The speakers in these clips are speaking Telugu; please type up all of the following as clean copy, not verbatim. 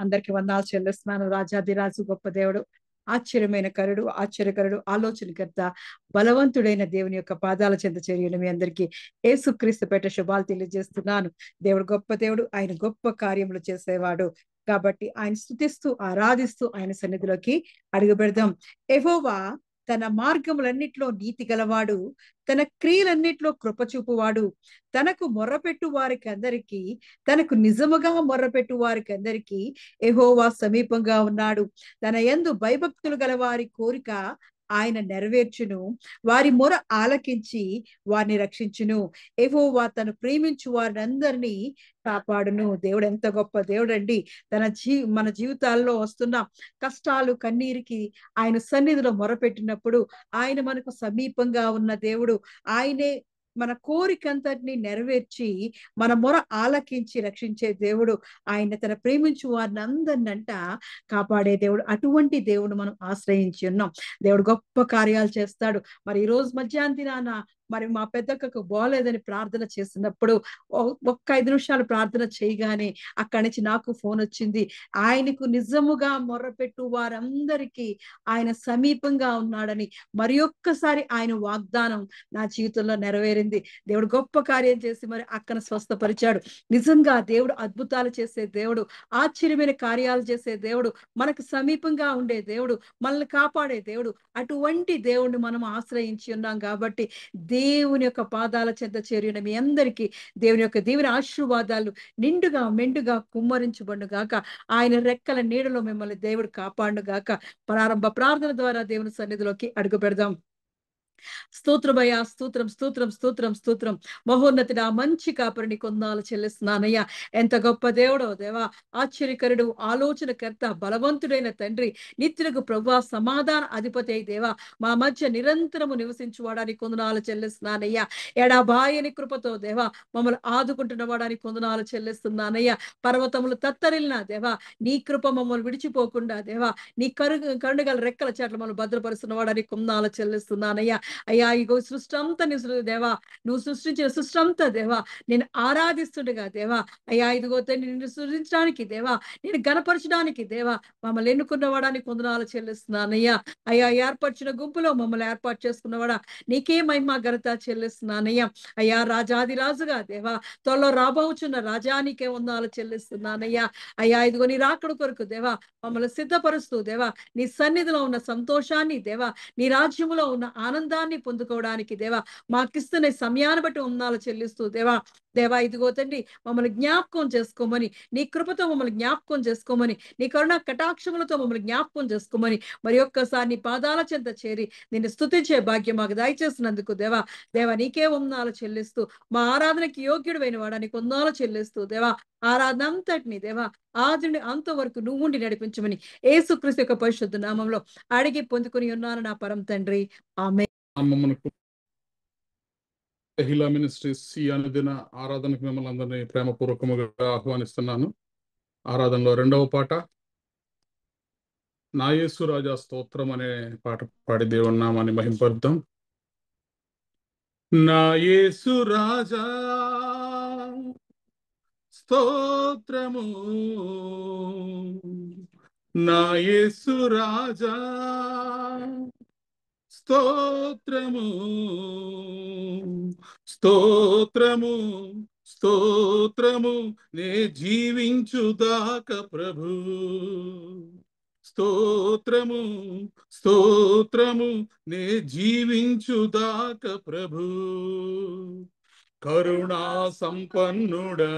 అందరికి వందనాలు చెల్లిస్తున్నాను. రాజాధిరాజు గొప్ప దేవుడు, ఆశ్చర్యమైన కరుడు, ఆశ్చర్యకరుడు, ఆలోచనకర్త, బలవంతుడైన దేవుని యొక్క పాదాల చెంత చేరిన మీ అందరికీ యేసుక్రీస్తు పేట శుభాలు తెలియజేస్తున్నాను. దేవుడు గొప్ప దేవుడు, ఆయన గొప్ప కార్యములు చేసేవాడు. కాబట్టి ఆయన స్తుతిస్తూ ఆరాధిస్తూ ఆయన సన్నిధిలోకి అడుగు పెడదాం. యెహోవా తన మార్గములన్నిట్లో నీతి గలవాడు, తన క్రియలన్నిట్లో కృపచూపువాడు. తనకు మొర్రపెట్టు వారికి అందరికీ, తనకు నిజముగా మొర్రపెట్టు వారికి అందరికీ యెహోవా సమీపంగా ఉన్నాడు. తన యందు భయభక్తులు గల వారి కోరిక ఆయన నెరవేర్చును. వారి మొర ఆలకించి వారిని రక్షించును. యెహోవా తను ప్రేమించు వారిని అందరినీ కాపాడును. దేవుడు ఎంత గొప్ప దేవుడు అండి. మన జీవితాల్లో వస్తున్న కష్టాలు కన్నీరికి ఆయన సన్నిధిలో మొరపెట్టినప్పుడు ఆయన మనకు సమీపంగా ఉన్న దేవుడు. ఆయనే మన కోరికంతటిని నెరవేర్చి మన మొర ఆలకించి రక్షించే దేవుడు. ఆయన తన ప్రేమించు వారిని అందరినంట కాపాడే దేవుడు. అటువంటి దేవుడు మనం ఆశ్రయించి ఉన్నాం. దేవుడు గొప్ప కార్యాలు చేస్తాడు. మరి ఈ రోజు మధ్యాహ్నం మరి మా పెద్దక్కకు బాగోలేదని ప్రార్థన చేసినప్పుడు ఒక్క 5 నిమిషాలు ప్రార్థన చేయగానే అక్కడి నుంచి నాకు ఫోన్ వచ్చింది. ఆయనకు నిజముగా మొర్రపెట్టు వారందరికీ ఆయన సమీపంగా ఉన్నాడని మరి ఒక్కసారి ఆయన వాగ్దానం నా జీవితంలో నెరవేరింది. దేవుడు గొప్ప కార్యం చేసి మరి అక్కను స్వస్థపరిచాడు. నిజంగా దేవుడు అద్భుతాలు చేసే దేవుడు, ఆశ్చర్యమైన కార్యాలు చేసే దేవుడు, మనకు సమీపంగా ఉండే దేవుడు, మనల్ని కాపాడే దేవుడు. అటువంటి దేవుణ్ణి మనం ఆశ్రయించి ఉన్నాం కాబట్టి దేవుని యొక్క పాదాల చెంత చేరిన మీ అందరికీ దేవుని యొక్క దీవెన ఆశీర్వాదాలు నిండుగా మెండుగా కుమ్మరించబడును గాక. ఆయన రెక్కల నీడలో మిమ్మల్ని దేవుడు కాపాడును గాక. ప్రారంభ ప్రార్థన ద్వారా దేవుని సన్నిధిలోకి అడుగు పెడదాం. స్తోత్రమయ్యా, స్తోత్రం స్తోత్రం స్తోత్రం స్తోత్రం. మహోన్నతుడా, మంచి కాపరిని కొందాలు చెల్లిస్తున్నానయ్యా. ఎంత గొప్ప దేవుడో దేవా, ఆశ్చర్యకరుడు, ఆలోచనకర్త, బలవంతుడైన తండ్రి, నిత్యులకు ప్రభువా, సమాధాన అధిపతి అయి దేవా, మా మధ్య నిరంతరము నివసించువాడానికి కొందనాలు చెల్లిస్తున్నానయ్యా. ఎడబాయని కృపతో దేవా మమ్మల్ని ఆదుకుంటున్న వాడానికి కొందనాలు చెల్లిస్తున్నానయ్యా. పర్వతములు తత్తరిల్లిన దేవా నీ కృప మమ్మల్ని విడిచిపోకుండా దేవా నీ కరుణగల రెక్కల చాట్ల మమ్మల్ని భద్రపరుస్తున్న వాడానికి కొందనాలు చెల్లిస్తున్నానయ్యా. అయ్యా ఇగో సృష్టి అంతా నీ దేవా, నువ్వు సృష్టించిన సృష్టి అంతా దేవా నేను ఆరాధిస్తుండగా దేవా, అయ్యా ఇదిగో నిన్ను సృష్టించడానికి దేవా, నేను గణపరచడానికి దేవా మమ్మల్ని ఎన్నుకున్న వాడానికి కొందనాలు చెల్లిస్తున్నానయ్యా. అయ్యా ఏర్పరిచిన గుంపులో మమ్మల్ని ఏర్పాటు చేసుకున్నవాడా నీకే మహిమ ఘనత చెల్లిస్తున్నానయ్యా. అయ్యా రాజాది రాజుగా దేవా త్వరలో రాబోచున్న రాజానికే వందనాలు చెల్లిస్తున్నానయ్యా. అయ్యా ఇదిగో నీ రాకడ కొరకు దేవా మమ్మల్ని సిద్ధపరుస్తూ దేవా నీ సన్నిధిలో ఉన్న సంతోషాన్ని దేవా నీ రాజ్యములో ఉన్న ఆనందాన్ని పొందుకోవడానికి దేవా మాకిస్తున్న సమయాన్ని బట్టి వందనాలు చెల్లిస్తూ దేవా దేవా ఇదిగో తండ్రి మమ్మల్ని జ్ఞాపకం చేసుకోమని, నీ కృపతో మమ్మల్ని జ్ఞాపకం చేసుకోమని, నీ కరుణ కటాక్షములతో మమ్మల్ని జ్ఞాపకం చేసుకోమని మరి ఒక్కసారి నీ పాదాల చెంత చేరి నిన్ను స్తుతించే భాగ్యం మాకు దయచేసినందుకు దేవా దేవా నీకే వందనాలు చెల్లిస్తూ మా ఆరాధనకి యోగ్యుడు వాడానికి వందనాలు చెల్లిస్తూ దేవా ఆరాధన అంతటిని దేవా ఆదిని అంతవరకు నువ్వు ఉండి నడిపించమని యేసుక్రీస్తు యొక్క పరిశుద్ధ నామంలో అడిగి పొందుకుని ఉన్నాను నా పరం తండ్రి, ఆమేన్. మహిళా మినిస్ట్రీస్ ఈ అనుదిన ఆరాధనకు మిమ్మల్ని అందరినీ ప్రేమపూర్వకముగా ఆహ్వానిస్తున్నాను. ఆరాధనలో 2వ పాట నా యేసు రాజా స్తోత్రం అనే పాట పాడి దేవుని నామాన్ని మహింపరుద్దాం. నా యేసు రాజా స్తోత్రము, నా యేసు రాజా స్తోత్రము స్తోత్రము స్తోత్రము నే జీవించుదాక ప్రభు. స్తోత్రము స్తోత్రము నే జీవించుదాక ప్రభు. కరుణా సంపన్నుడా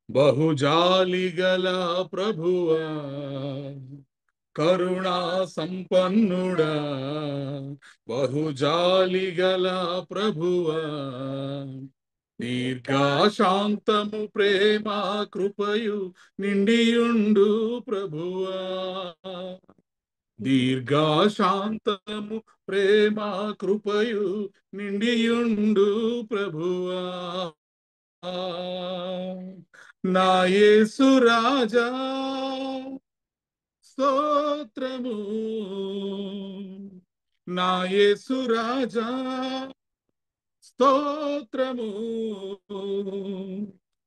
బహుజాలిగల ప్రభువా, కరుణా సంపన్నుడా బహుజాలిగల ప్రభువా, దీర్ఘశాంతము ప్రేమ కృపయు నిండియుండు ప్రభువా, దీర్ఘశాంతము ప్రేమ కృపయు నిండియుండు ప్రభువా. నా యేసు రాజా స్తోత్రము, నా యేసు రాజా స్తోత్రము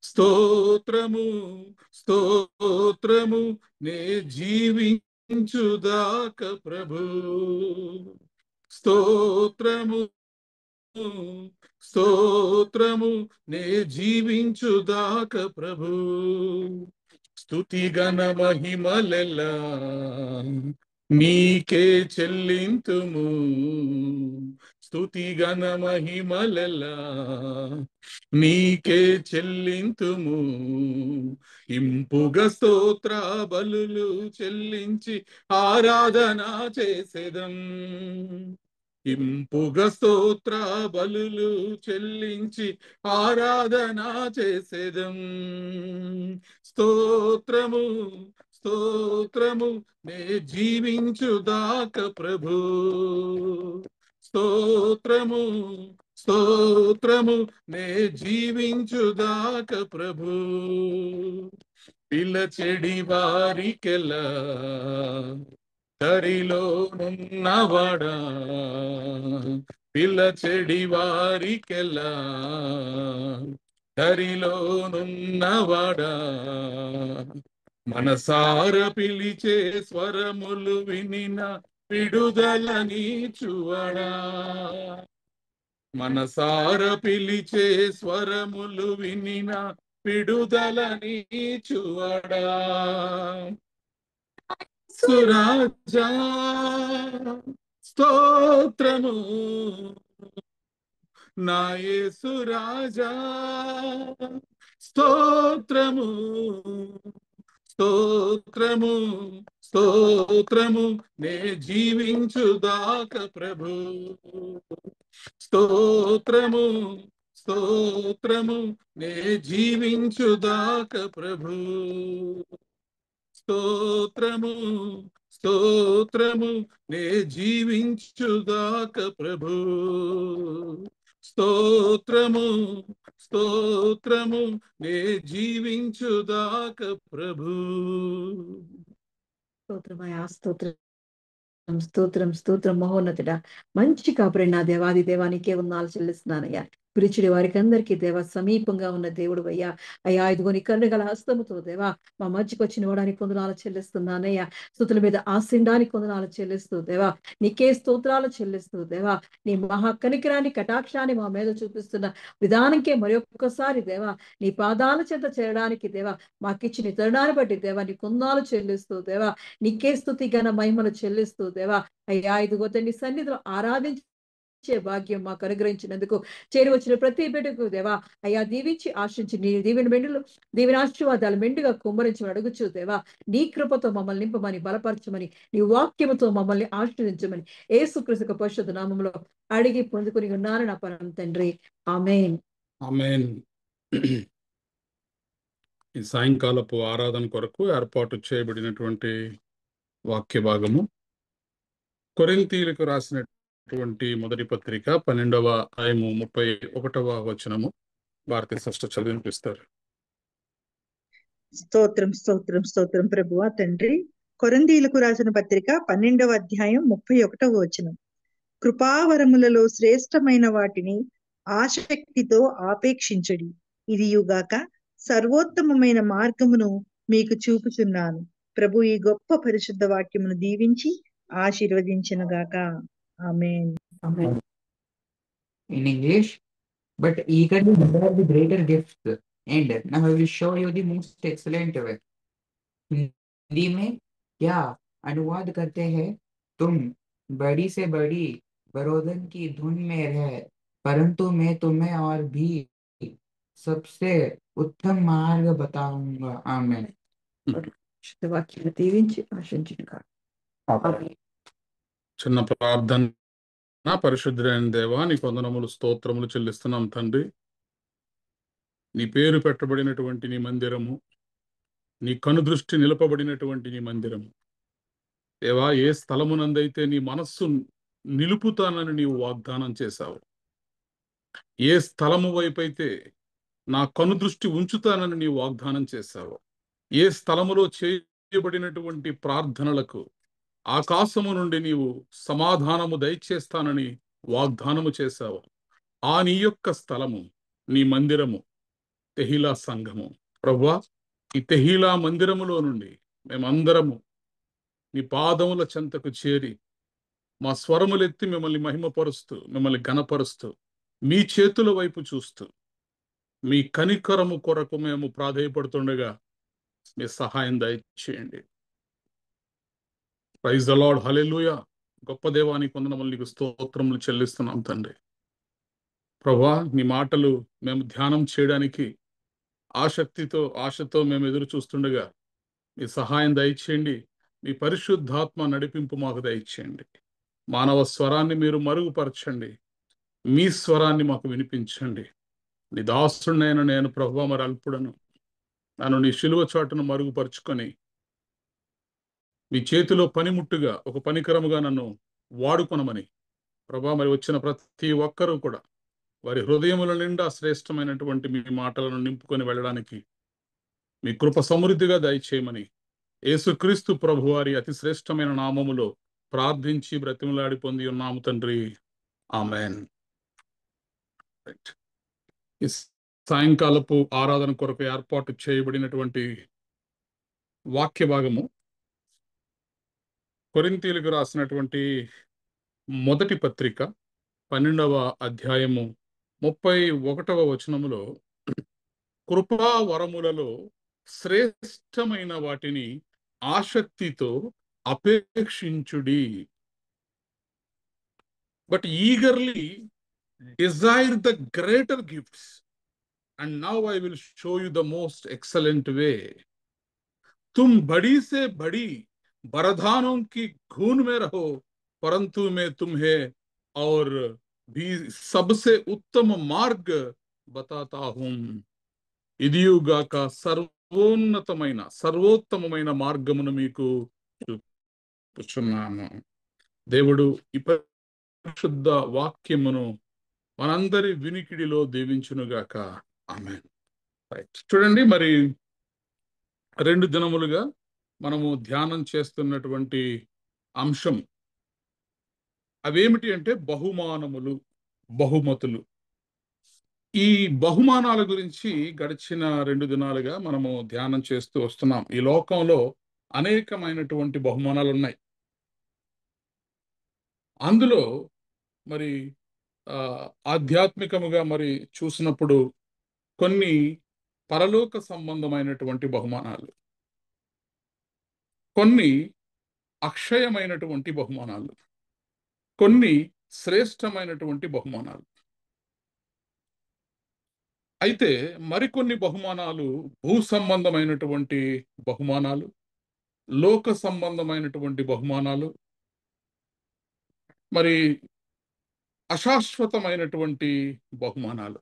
స్తోత్రము స్తోత్రము నే జీవించుదాక ప్రభు. స్తోత్రము స్తోత్రము నే జీవించుదాక ప్రభు. స్తుతి గణ మహిమలెల్లా నీకే చెల్లింతుము. స్తుతి గణ మహిమలెల్లా నీకే చెల్లింతుము. ఇంపుగ స్తోత్ర బలులు చెల్లించి ఆరాధన చేసేదం. ఇంపుగ స్తోత్ర బలులు చెల్లించి ఆరాధన చేసేదం. స్తోత్రము స్తోత్రము నే జీవించుదాక ప్రభు. స్తోత్రము స్తోత్రము నే జీవించుదాక ప్రభు. పిలచెడి వారికెలా దరిలో నున్నవాడా, పిలచెడి వారికెలా దరిలో నున్నవాడా, మనసార పిలిచే స్వరములు వినిన విడుదల నీచువడా. మనసార పిలిచే స్వరములు వినిన విడుదల నీచువడా. సురాజా స్తోత్రము నా యేసు రాజా, స్తోత్రము స్తోత్రము స్తోత్రము నే జీవించుదాక ప్రభు. స్తోత్రము స్తోత్రము నే జీవించుదాక ప్రభు. స్తోత్రము స్తోత్రము నే జీవించుదాక ప్రభు. స్తోత్రము స్తోత్రము నే జీవించుదాక ప్రభు. స్తోత్రమయా స్తోత్రం స్తోత్రం స్తోత్రం మహోన్నతుడా, మంచి కాపురి నా దేవాది దేవానికే ఉన్నాలు చెల్లిస్తున్నానయ్యా. పిలిచిడి వారికి అందరికీ దేవా సమీపంగా ఉన్న దేవుడు అయ్యా. అయ్యా ఇదిగోని కరుణ గల హస్తముతో దేవా మా మధ్యకు వచ్చి నివ్వడానికి కొందనాలు చెల్లిస్తున్నానయ్యా. స్తుతుల మీద ఆశిండానికి కొందనాలు చెల్లిస్తూ దేవా నీకే స్తోత్రాలు చెల్లిస్తూ దేవా నీ మహా కనికరాన్ని కటాక్షాన్ని మా మీద చూపిస్తున్న విధానంకే మరొక్కసారి దేవా నీ పాదాల చెంత చేరడానికి దేవా మాకిచ్చిన తరుణాన్ని బట్టి దేవా నీ కొందనాలు చెల్లిస్తూ దేవా నీకే స్తుతి ఘన మహిమలు చెల్లిస్తూ దేవా అయ్యా ఇదిగో తండ్రి సన్నిధిలో ఆరాధించే భాగ్యం మాకు అనుగ్రహించినందుకు చేరి వచ్చిన ప్రతి బిడ్డకు దేవా అయ్యా దీవించి ఆశించి నీ దీవెన మెండులు దీవెన ఆశీర్వాదాలు మెండుగా కుమ్మరించమని అడుగుచు దేవా నీ కృపతో మమ్మల్ని నింపమని బలపరచమని నీ వాక్యముతో మమ్మల్ని ఆశీర్వదించమని యేసుక్రీస్తు పరిశుద్ధ నామములో అడిగి పొందుకుని ఉన్నాను నా పరమ తండ్రి ఆమేన్. ఆమేన్. ఈ సాయంకాలపు ఆరాధన కొరకు ఏర్పాటు చేయబడినటువంటి వాక్య భాగము కొరింథీయులకు రాసినటువంటి మొదటి పత్రిక 12వ అధ్యాయము 31వ వచనము. భారతీయ సిస్టర్ చదివినిపిస్తారు. స్తోత్రం స్తోత్రం స్తోత్రం ప్రభువా తండ్రి. కొరింథీయులకు రాసిన పత్రిక 12వ అధ్యాయం 31వ వచనం. కృపావరములలో శ్రేష్టమైన వాటిని ఆసక్తితో ఆపేక్షించడి, ఇదియుగాక సర్వోత్తమమైన మార్గమును మీకు చూపుచున్నాను. ప్రభు ఈ గొప్ప పరిశుద్ధ వాక్యమును దీవించి ఆశీర్వదించునుగాక. ఆమేన్. ఆమేన్. In English, but eagerly desire the greater gifts. And now I will show you the most excellent way. Hindi में क्या अनुवाद करते हैं, तुम बड़ी से बड़ी बरोदन की धुन में रह, परंतु मैं तुम्हें और भी सबसे उत्तम मार्ग बताऊंगा. आमेन. పరిశుద్ధ వాక్యాన్ని దీవించి ఆశించునుగా. ఆమేన్. చిన్న ప్రార్థన. నా పరిశుద్ధుడైన దేవా నీ వందనములు స్తోత్రములు చెల్లిస్తున్నాం తండ్రి. నీ పేరు పెట్టబడినటువంటి నీ మందిరము, నీ కనుదృష్టి నిలపబడినటువంటి నీ మందిరము దేవా, ఏ స్థలమునందైతే నీ మనస్సు నిలుపుతానని నీవు వాగ్దానం చేశావు, ఏ స్థలము వైపైతే నా కనుదృష్టి ఉంచుతానని నీవు వాగ్దానం చేశావు, ఏ స్థలములో చేయబడినటువంటి ప్రార్థనలకు ఆకాశము నుండి నీవు సమాధానము దయచేస్తానని వాగ్దానము చేశావు, ఆ నీ యొక్క స్థలము నీ మందిరము తెహీలా సంఘము. ప్రభువా, ఈ తెహీలా మందిరములో నుండి మేమందరము నీ పాదముల చెంతకు చేరి మా స్వరములెత్తి మిమ్మల్ని మహిమపరుస్తూ, మిమ్మల్ని ఘనపరుస్తూ, మీ చేతుల వైపు చూస్తూ, మీ కనికరము కొరకు మేము ప్రాధేయపడుతుండగా మీ సహాయం దయచేయండి. ప్రైజ్ ద లార్డ్, హల్లెలూయా. గొప్ప దేవానికి వందనములు, నీకు స్తోత్రములు చెల్లిస్తున్నాం తండ్రి. ప్రభువా, నీ మాటలు మేము ధ్యానం చేయడానికి ఆశతో మేము ఎదురు చూస్తుండగా మీ సహాయం దయచేయండి. మీ పరిశుద్ధాత్మ నడిపింపు మాకు దయచేయండి. మానవ స్వరాన్ని మీరు మరుగుపరచండి, మీ స్వరాన్ని మాకు వినిపించండి. నీ దాసుడినైనా నేను ప్రభువా మరి అల్పుడను, నన్ను నీ శిలువ చాటును మరుగుపరుచుకొని మీ చేతిలో పనిముట్టుగా, ఒక పనికరముగా నన్ను వాడుకొనమని ప్రభువా, మరి వచ్చిన ప్రతి ఒక్కరూ కూడా వారి హృదయముల నిండా శ్రేష్టమైనటువంటి మీ మాటలను నింపుకొని వెళ్ళడానికి మీ కృప సమృద్ధిగా దయచేయమని యేసుక్రీస్తు ప్రభువారి అతి శ్రేష్టమైన నామములో ప్రార్థించి బ్రతిమలాడి పొంది ఉన్నాము తండ్రి. ఆమెన్. ఈ సాయంకాలపు ఆరాధన కొరకు ఏర్పాటు చేయబడినటువంటి వాక్య భాగము కొరింథీయులకు రాసినటువంటి మొదటి పత్రిక 12వ అధ్యాయము 31వ వచనములో, కృపా వరములలో శ్రేష్టమైన వాటిని ఆసక్తితో అపేక్షించుడి, but eagerly desire the greater gifts, and now I will show you the most excellent way. तुम बड़ी से बड़ी वरदानों की घून में रहो, परंतु मैं तुम्हें और भी सबसे उत्तम मार्ग बताता हूं. ఇదియుగాక సర్వోత్తమమైన మార్గమును మీకు చూపుచున్నాను. దేవుడు ఈ పరిశుద్ధ వాక్యమును మనందరి వినికిడిలో దీవించునుగాక. ఆమేన్. చూడండి, మరి 2 దినములుగా మనము ధ్యానం చేస్తున్నటువంటి అంశం అవేమిటి అంటే బహుమానములు, బహుమతులు. ఈ బహుమానాల గురించి గడిచిన 2 దినాలుగా మనము ధ్యానం చేస్తూ వస్తున్నాం. ఈ లోకంలో అనేకమైనటువంటి బహుమానాలు ఉన్నాయి. అందులో మరి ఆధ్యాత్మికముగా మరి చూసినప్పుడు కొన్ని పరలోక సంబంధమైనటువంటి బహుమానాలు, కొన్ని అక్షయమైనటువంటి బహుమానాలు, కొన్ని శ్రేష్టమైనటువంటి బహుమానాలు. అయితే మరికొన్ని బహుమానాలు భూ సంబంధమైనటువంటి బహుమానాలు, లోక సంబంధమైనటువంటి బహుమానాలు, మరి అశాశ్వతమైనటువంటి బహుమానాలు.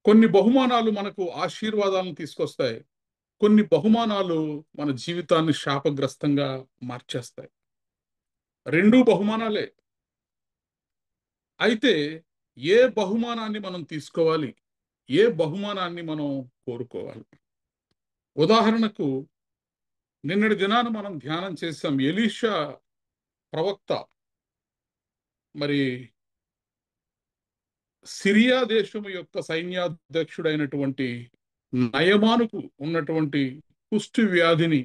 కొన్ని బహుమానాలు మనకు ఆశీర్వాదాలను తీసుకొస్తాయి, కొన్ని బహుమానాలు మన జీవితాన్ని శాపగ్రస్తంగా మార్చేస్తాయి. 2 బహుమానాలే. అయితే ఏ బహుమానాన్ని మనం తీసుకోవాలి, ఏ బహుమానాన్ని మనం కోరుకోవాలి? ఉదాహరణకు నిన్నటి దినాన మనం ధ్యానం చేసాం. ఎలీషా ప్రవక్త మరి సిరియా దేశము యొక్క సైన్యాధ్యక్షుడైనటువంటి నయమానుకు ఉన్నటువంటి కుష్టి వ్యాధిని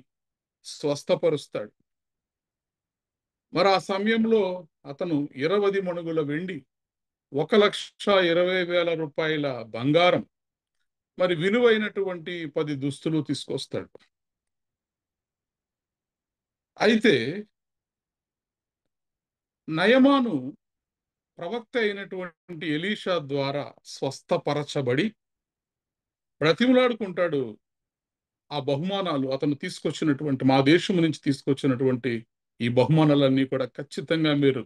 స్వస్థపరుస్తాడు. మరి ఆ సమయంలో అతను 20 మణుగుల వెండి, 1,20,000 రూపాయల బంగారం, మరి విలువైనటువంటి 10 దుస్తులు తీసుకొస్తాడు. అయితే నయమాను ప్రవక్త అయినటువంటి ఎలీషా ద్వారా స్వస్థపరచబడి బ్రతిమలాడుకుంటాడు. ఆ బహుమానాలు అతను తీసుకొచ్చినటువంటి, మా దేశం నుంచి తీసుకొచ్చినటువంటి ఈ బహుమానాలన్నీ కూడా ఖచ్చితంగా మీరు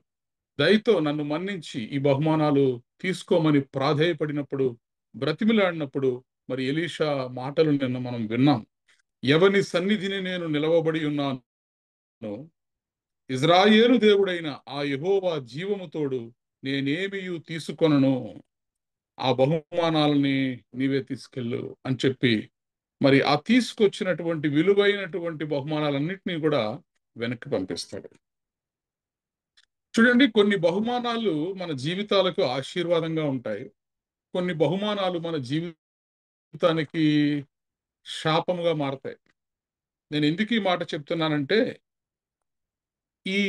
దయతో నన్ను మన్నించి ఈ బహుమానాలు తీసుకోమని ప్రాధేయపడినప్పుడు, బ్రతిమిలాడినప్పుడు మరి ఎలీషా మాటలు నిన్న మనం విన్నాం. ఎవని సన్నిధిని నేను నిలవబడి ఉన్నాను, ఇజ్రాయేలు దేవుడైన ఆ యెహోవా జీవముతోడు నేనేమియు తీసుకొనను, ఆ బహుమానాలని నీవే తీసుకెళ్ళు అని చెప్పి మరి ఆ తీసుకొచ్చినటువంటి విలువైనటువంటి బహుమానాలన్నింటినీ కూడా వెనక్కి పంపిస్తాడు. చూడండి, కొన్ని బహుమానాలు మన జీవితాలకు ఆశీర్వాదంగా ఉంటాయి, కొన్ని బహుమానాలు మన జీవితానికి శాపముగా మారతాయి. నేను ఎందుకు ఈ మాట చెప్తున్నానంటే, ఈ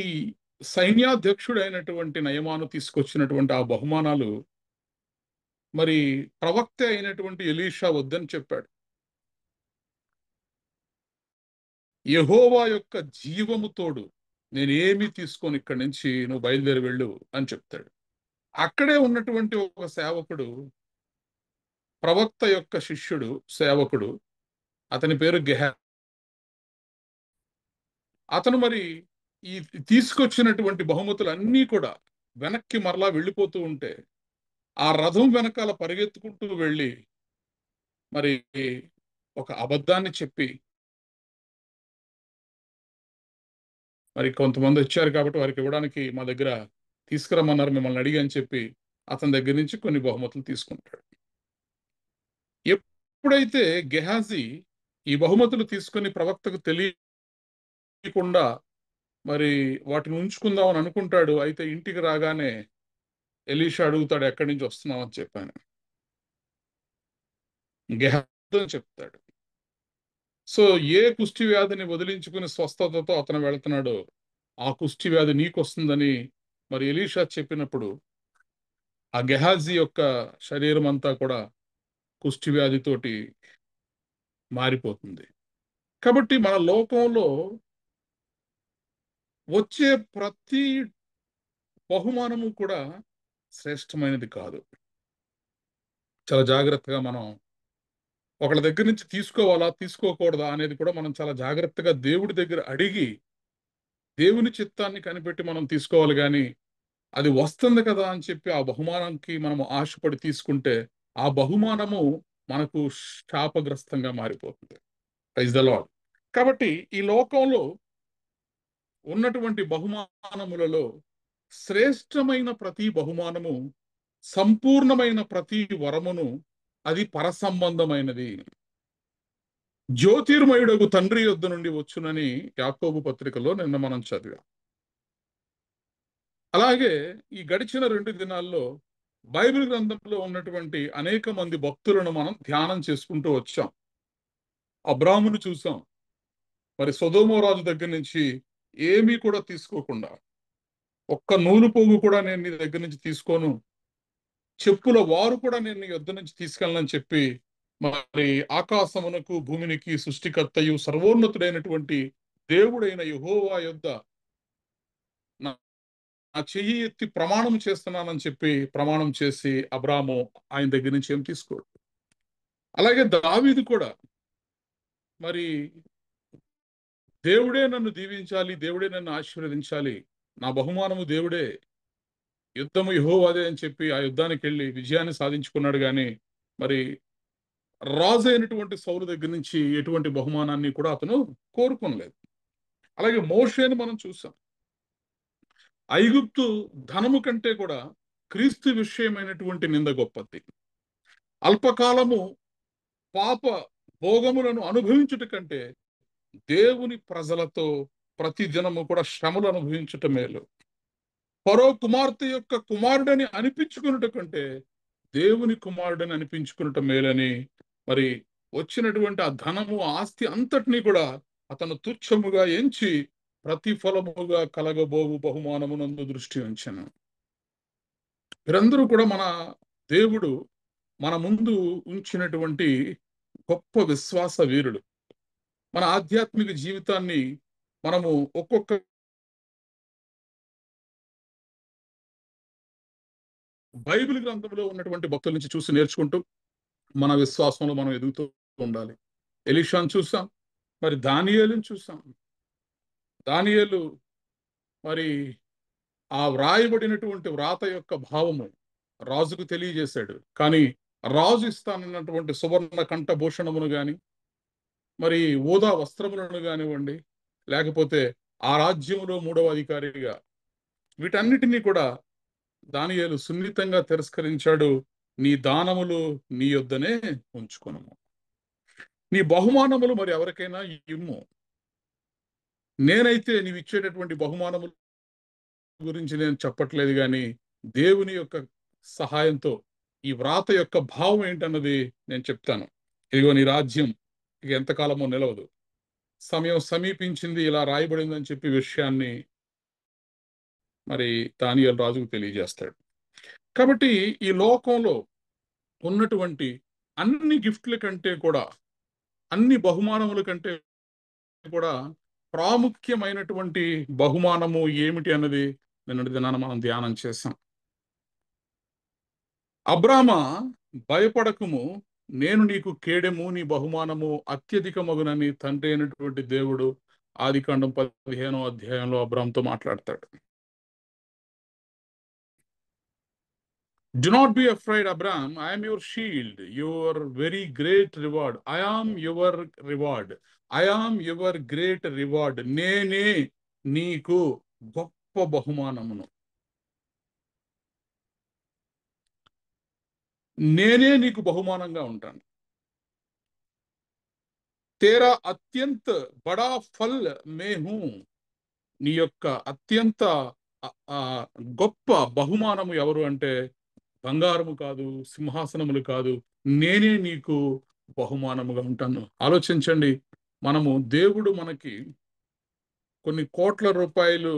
సైన్యాధ్యక్షుడైనటువంటి నయమాను తీసుకొచ్చినటువంటి ఆ బహుమానాలు మరి ప్రవక్త అయినటువంటి ఎలీషా వద్దని చెప్పాడు. యెహోవా యొక్క జీవము తోడు నేనేమి తీసుకొని ఇక్కడి నుంచి నువ్వు బయలుదేరి వెళ్ళు అని చెప్తాడు. అక్కడే ఉన్నటువంటి ఒక సేవకుడు, ప్రవక్త యొక్క శిష్యుడు, సేవకుడు, అతని పేరు గెహా. అతను మరి ఈ తీసుకొచ్చినటువంటి బహుమతులు అన్నీ కూడా వెనక్కి మరలా వెళ్ళిపోతూ ఉంటే, ఆ రథం వెనకాల పరిగెత్తుకుంటూ వెళ్ళి మరి ఒక అబద్ధాన్ని చెప్పి, మరి కొంతమంది వచ్చారు కాబట్టి వారికి ఇవ్వడానికి మా దగ్గర తీసుకురమ్మన్నారు, మిమ్మల్ని అడిగి అని చెప్పి అతని దగ్గర నుంచి కొన్ని బహుమతులు తీసుకుంటాడు. ఎప్పుడైతే గెహాజీ ఈ బహుమతులు తీసుకొని ప్రవక్తకు తెలియకుండా మరి వాటిని ఉంచుకుందామని అనుకుంటాడు. అయితే ఇంటికి రాగానే ఎలీషా అడుగుతాడు, ఎక్కడి నుంచి వస్తున్నావు అని చెప్పాను. గెహాజీ చెప్తాడు. సో ఏ కుష్టి వ్యాధిని వదిలించుకుని స్వస్థతతో అతను వెళుతున్నాడో ఆ కుష్టి వ్యాధి నీకు వస్తుందని మరి ఎలీషా చెప్పినప్పుడు ఆ గెహాజీ యొక్క శరీరం అంతా కూడా కుష్టి వ్యాధితోటి మారిపోతుంది. కాబట్టి మన లోకంలో వచ్చే ప్రతి బహుమానము కూడా శ్రేష్టమైనది కాదు. చాలా జాగ్రత్తగా మనం ఒకళ్ళ దగ్గర నుంచి తీసుకోవాలా తీసుకోకూడదా అనేది కూడా మనం చాలా జాగ్రత్తగా దేవుడి దగ్గర అడిగి దేవుని చిత్తాన్ని కనిపెట్టి మనం తీసుకోవాలి. కానీ అది వస్తుంది కదా అని చెప్పి ఆ బహుమానానికి మనము ఆశపడి తీసుకుంటే ఆ బహుమానము మనకు శాపగ్రస్తంగా మారిపోతుంది. Praise the Lord. కాబట్టి ఈ లోకంలో ఉన్నటువంటి బహుమానములలో శ్రేష్టమైన ప్రతి బహుమానము, సంపూర్ణమైన ప్రతి వరమును అది పరసంబంధమైనది, జ్యోతిర్మయుడగు తండ్రి యొద్ద నుండి వచ్చునని యాకోబు పత్రికలో నిన్న మనం చదివాం. అలాగే ఈ గడిచిన 2 దినాల్లో బైబిల్ గ్రంథంలో ఉన్నటువంటి అనేక మంది భక్తులను మనం ధ్యానం చేసుకుంటూ వచ్చాం. అబ్రాహామును చూసాం. మరి సొదొమ రాజు దగ్గర నుంచి ఏమీ కూడా తీసుకోకుండా, ఒక్క నూలు పోగు కూడా నేను నీ దగ్గర నుంచి తీసుకోను, చెప్పుల వారు కూడా నేను నీ యొద్ద నుంచి తీసుకెళ్ళనని చెప్పి మరి ఆకాశమునకు భూమినికి సృష్టికర్తయు సర్వోన్నతుడైనటువంటి దేవుడైన యెహోవా యొద్ద నా చెయ్యి ఎత్తి ప్రమాణం చేస్తున్నానని చెప్పి ప్రమాణం చేసి అబ్రాము ఆయన దగ్గర నుంచి ఏం తీసుకోడు. అలాగే దావీదు కూడా మరి దేవుడే నన్ను దీవించాలి, దేవుడే నన్ను ఆశీర్వదించాలి, నా బహుమానము దేవుడే, యుద్ధము యెహోవాదే అని చెప్పి ఆ యుద్ధానికి వెళ్ళి విజయాన్ని సాధించుకున్నాడు. కానీ మరి రాజు అయినటువంటి సౌలు దగ్గర నుంచి ఎటువంటి బహుమానాన్ని కూడా అతను కోరుకోలేదు. అలాగే మోషేని మనం చూసాం. ఐగుప్తు ధనము కంటే కూడా క్రీస్తు విషయమైనటువంటి నింద గొప్పది. అల్పకాలము పాప భోగములను అనుభవించుట కంటే దేవుని ప్రజలతో ప్రతి దినము కూడా శ్రమలు అనుభవించుట మేలు. ఫరో కుమార్తె యొక్క కుమారుడని అనిపించుకున్నట కంటే దేవుని కుమారుడని అనిపించుకున్నట మేలని మరి వచ్చినటువంటి ఆ ధనము ఆస్తి అంతటినీ కూడా అతను తుచ్చముగా ఎంచి ప్రతిఫలముగా కలగబోవు బహుమానమునందు దృష్టి ఉంచెను. వీరందరూ కూడా మన దేవుడు మన ముందు ఉంచినటువంటి గొప్ప విశ్వాస వీరుడు. మన ఆధ్యాత్మిక జీవితాన్ని మనము ఒక్కొక్క బైబిల్ గ్రంథంలో ఉన్నటువంటి భక్తుల నుంచి చూసి నేర్చుకుంటూ మన విశ్వాసంలో మనం ఎదుగుతూ ఉండాలి. ఎలీషాను చూసాం, మరి దానియేలుని చూసాం. దానియేలు మరి ఆ వ్రాయబడినటువంటి వ్రాత యొక్క భావము రాజుకు తెలియజేశాడు. కానీ రాజు ఇస్తానన్నటువంటి సువర్ణ కంఠభూషణమును గాని, మరి ఊదా వస్త్రములను కానివ్వండి, లేకపోతే ఆ రాజ్యములో 3వ అధికారిగా, వీటన్నిటినీ కూడా దానియేలు సున్నితంగా తిరస్కరించాడు. నీ దానములు నీ యొద్దనే ఉంచుకొనుము, నీ బహుమానములు మరి ఎవరికైనా ఇమ్ము. నేనైతే నీవు ఇచ్చేటటువంటి బహుమానముల గురించి నేను చెప్పట్లేదు, కానీ దేవుని యొక్క సహాయంతో ఈ వ్రాత యొక్క భావం ఏంటన్నది నేను చెప్తాను. ఇదిగో నీ రాజ్యం ఇక ఎంతకాలమో నిలవదు, సమయం సమీపించింది, ఇలా రాయబడిందని చెప్పి విషయాన్ని మరి దానియేలు రాజుకు తెలియజేస్తాడు. కాబట్టి ఈ లోకంలో ఉన్నటువంటి అన్ని గిఫ్ట్ల కంటే కూడా, అన్ని బహుమానముల కంటే కూడా ప్రాముఖ్యమైనటువంటి బహుమానము ఏమిటి అన్నది నిన్నటి దినాన మనం ధ్యానం చేశాం. అబ్రామా, భయపడకుము, నేను నీకు కేడెము, నీ బహుమానము అత్యధికమగునని తండ్రి అయినటువంటి దేవుడు ఆదికాండం 15వ అధ్యాయంలో అబ్రామ్తో మాట్లాడతాడు. Do not be afraid, Abraham. I am your shield, your very great reward. I am your reward. I am your great reward. నేనే నీకు గొప్ప బహుమానమును. నేనే నీకు బహుమానంగా ఉంటాను. తేరా అత్యంత బడా ఫల్ మే హూ. నీ యొక్క అత్యంత గొప్ప బహుమానము ఎవరు అంటే బంగారము కాదు, సింహాసనములు కాదు, నేనే నీకు బహుమానముగా ఉంటాను. ఆలోచించండి, మనము దేవుడు మనకి కొన్ని కోట్ల రూపాయలు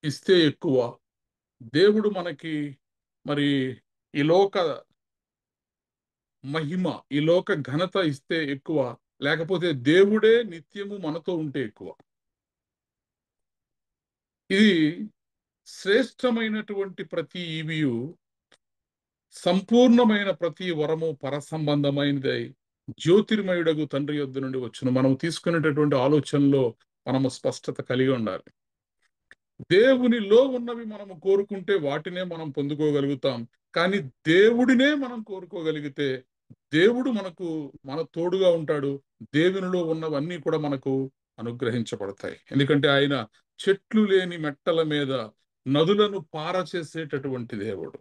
ఇస్తే ఎక్కువ, దేవుడు మనకి మరి ఈ లోక మహిమ, ఈ లోక ఘనత ఇస్తే ఎక్కువ, లేకపోతే దేవుడే నిత్యము మనతో ఉంటే ఎక్కువ? ఇది శ్రేష్టమైనటువంటి ప్రతి ఈవియు, సంపూర్ణమైన ప్రతి వరము పరసంబంధమైనదై జ్యోతిర్మయుడగు తండ్రి యొద్ద నుండి వచ్చును. మనం తీసుకునేటటువంటి ఆలోచనలో మనము స్పష్టత కలిగి ఉండాలి. దేవునిలో ఉన్నవి మనము కోరుకుంటే వాటినే మనం పొందుకోగలుగుతాం. కానీ దేవుడినే మనం కోరుకోగలిగితే దేవుడు మన తోడుగా ఉంటాడు. దేవునిలో ఉన్నవన్నీ కూడా మనకు అనుగ్రహించబడతాయి. ఎందుకంటే ఆయన చెట్లు లేని మెట్టల మీద నదులను పారచేసేటటువంటి దేవుడు,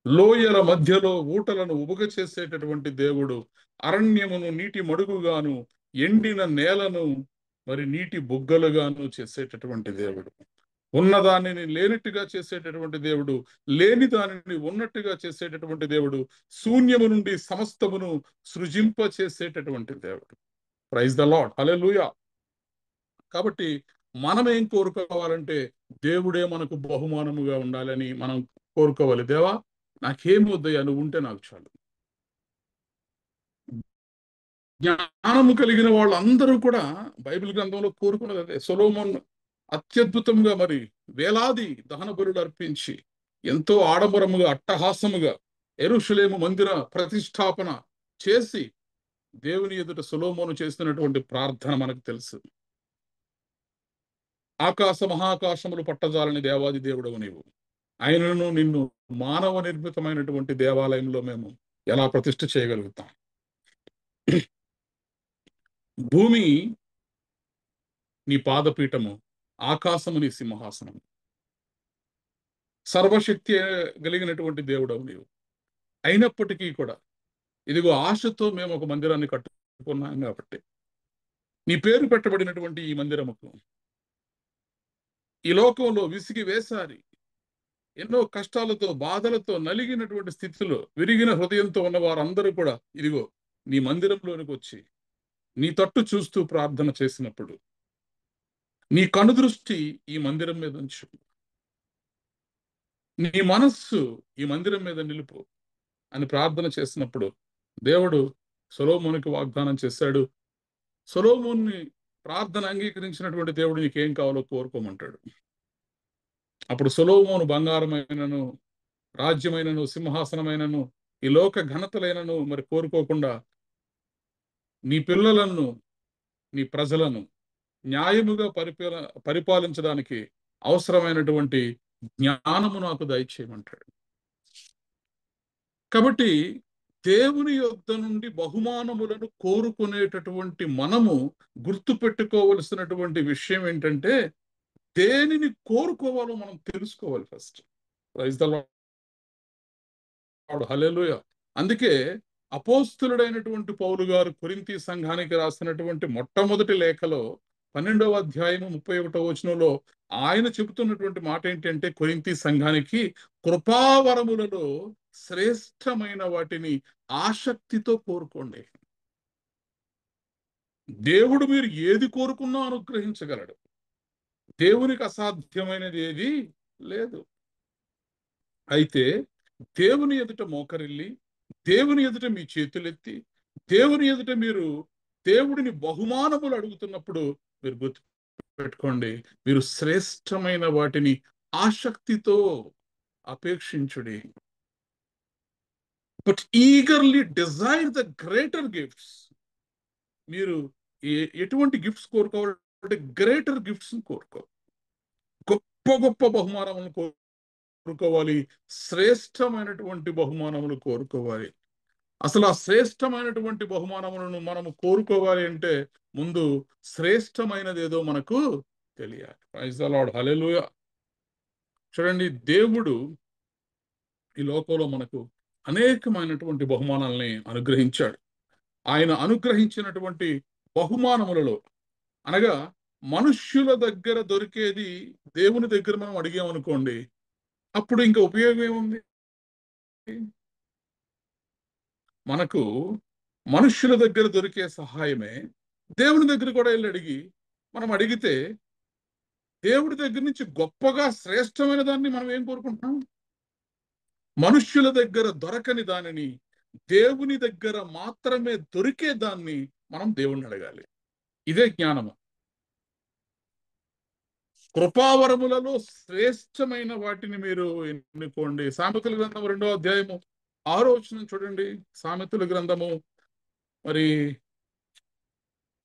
లోయల మధ్యలో ఊటలను ఉబగ చేసేటటువంటి దేవుడు, అరణ్యమును నీటి మడుగుగాను, ఎండిన నేలను మరి నీటి బుగ్గలుగాను చేసేటటువంటి దేవుడు, ఉన్నదానిని లేనట్టుగా చేసేటటువంటి దేవుడు, లేని దానిని ఉన్నట్టుగా చేసేటటువంటి దేవుడు, శూన్యము నుండి సమస్తమును సృజింప చేసేటటువంటి దేవుడు. ప్రైజ్ ద లార్డ్, హల్లెలూయా. కాబట్టి మనం ఏం కోరుకోవాలంటే దేవుడే మనకు బహుమానముగా ఉండాలని మనం కోరుకోవాలి. దేవా, నాకేమి వద్దయ్యా, నువ్వు ఉంటే నాకు చాలు. జ్ఞానము కలిగిన వాళ్ళందరూ కూడా బైబిల్ గ్రంథంలో కోరుకున్నది అదే. సొలొమోన్ అత్యద్భుతంగా మరి వేలాది దహన బలులు అర్పించి ఎంతో ఆడంబరముగా, అట్టహాసముగా యెరూషలేము మందిర ప్రతిష్టాపన చేసి దేవుని ఎదుట సొలొమోను చేస్తున్నటువంటి ప్రార్థన మనకు తెలుసు. ఆకాశ మహాకాశములు పట్టజాలని దేవాది దేవుడవు నీవు, ఆయనను నిన్ను మానవ నిర్మితమైనటువంటి దేవాలయంలో మేము ఎలా ప్రతిష్ఠ చేయగలుగుతాం? భూమి నీ పాదపీఠము, ఆకాశము నీ సింహాసనము. సర్వశక్తి కలిగినటువంటి దేవుడవు నీవు. అయినప్పటికీ కూడా ఇదిగో ఆశతో మేము ఒక మందిరాన్ని కట్టుకున్నాం కాబట్టి నీ పేరు పెట్టబడినటువంటి ఈ మందిరముకు ఈ లోకంలో విసిగి వేసారి ఎన్నో కష్టాలతో, బాధలతో, నలిగినటువంటి స్థితిలో, విరిగిన హృదయంతో ఉన్న వారందరూ కూడా ఇదిగో నీ మందిరంలోనికి వచ్చి నీ తట్టు చూస్తూ ప్రార్థన చేసినప్పుడు నీ కనుదృష్టి ఈ మందిరం మీద ఉంచు, నీ మనస్సు ఈ మందిరం మీద నిలుపు అని ప్రార్థన చేసినప్పుడు దేవుడు సొలొమోనుకి వాగ్దానం చేశాడు. సొలొమోన్ని ప్రార్థన అంగీకరించినటువంటి దేవుడు నీకేం కావాలో కోరుకోమంటాడు. అప్పుడు సొలొమోను బంగారమైనను, రాజ్యమైనను, సింహాసనమైనను, ఈ లోక ఘనతలైనను మరి కోరుకోకుండా నీ పిల్లలను, నీ ప్రజలను న్యాయముగా పరిపాలించడానికి అవసరమైనటువంటి జ్ఞానము నాకు దయచేయమంటాడు. కాబట్టి దేవుని యొద్ద నుండి బహుమానములను కోరుకునేటటువంటి మనము గుర్తుపెట్టుకోవలసినటువంటి విషయం ఏంటంటే దేనిని కోరుకోవాలో మనం తెలుసుకోవాలి ఫస్ట్. ప్రైజ్ ద లార్డ్, హల్లెలూయా. అందుకే అపోస్తులుడైనటువంటి పౌలు గారు కొరింథీ సంఘానికి రాసినటువంటి మొట్టమొదటి లేఖలో 12వ అధ్యాయము 31వ వచనంలో ఆయన చెబుతున్నటువంటి మాట ఏంటంటే, కొరింథీ సంఘానికి కృపావరములలో శ్రేష్టమైన వాటిని ఆసక్తితో కోరుకోండి. దేవుడు మీరు ఏది కోరుకున్నా అనుగ్రహించగలడు. దేవునికి అసాధ్యమైనది ఏది లేదు. అయితే దేవుని ఎదుట మోకరిల్లి, దేవుని ఎదుట మీ చేతులెత్తి, దేవుని ఎదుట మీరు దేవుడిని బహుమానములు అడుగుతున్నప్పుడు మీరు గుర్తుపెట్టుకోండి, మీరు శ్రేష్టమైన వాటిని ఆసక్తితో అపేక్షించుడి. But eagerly desire the greater gifts. మీరు ఎటువంటి గిఫ్ట్స్ కోరుకోవాలంటే గ్రేటర్ గిఫ్ట్స్ కోరుకోవాలి. గొప్ప గొప్ప బహుమానములను కోరుకోవాలి. శ్రేష్టమైనటువంటి బహుమానములు కోరుకోవాలి. అసలు ఆ శ్రేష్టమైనటువంటి బహుమానములను మనము కోరుకోవాలి అంటే ముందు శ్రేష్టమైనది ఏదో మనకు తెలియాలి. Praise the lord, hallelujah. చూడండి, దేవుడు ఈ లోకంలో మనకు అనేకమైనటువంటి బహుమానాలని అనుగ్రహించాడు. ఆయన అనుగ్రహించినటువంటి బహుమానములలో అనగా మనుష్యుల దగ్గర దొరికేది దేవుని దగ్గర మనం అడిగామనుకోండి, అప్పుడు ఇంకా ఉపయోగం ఏముంది? మనకు మనుష్యుల దగ్గర దొరికే సహాయమే దేవుని దగ్గర కూడా వెళ్ళి అడిగి మనం అడిగితే దేవుడి దగ్గర నుంచి గొప్పగా శ్రేష్టమైన దాన్ని మనం ఏం కోరుకుంటున్నాం? మనుష్యుల దగ్గర దొరకని దానిని, దేవుని దగ్గర మాత్రమే దొరికే దాన్ని మనం దేవుణ్ణి అడగాలి. ఇదే జ్ఞానము. కృపావరములలో శ్రేష్టమైన వాటిని మీరు ఎన్నుకోండి. సామెతల గ్రంథం 2వ అధ్యాయము 6వ వచనం చూడండి. సామెతల గ్రంథము మరి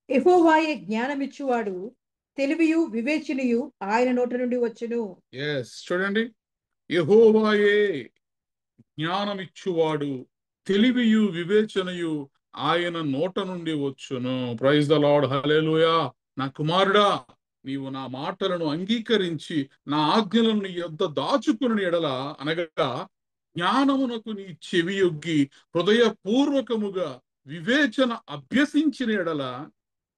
యెహోవాయే జ్ఞానమిచ్చువాడు, తెలివియు వివేచనయు ఆయన నోటి నుండి వచ్చును. చూడండి, యెహోవాయే జ్ఞానమిచ్చువాడు, తెలివియు వివేచనయు ఆయన నోట నుండి వచ్చును. ప్రైజ్ ద లార్డ్, హల్లెలూయా. నా కుమారుడా, నీవు నా మాటలను అంగీకరించి నా ఆజ్ఞలను నీ యొద్ద దాచుకుని ఎడల, అనగా జ్ఞానమునకు నీ చెవియొగ్గి హృదయపూర్వకముగా వివేచన అభ్యసించిన ఎడల,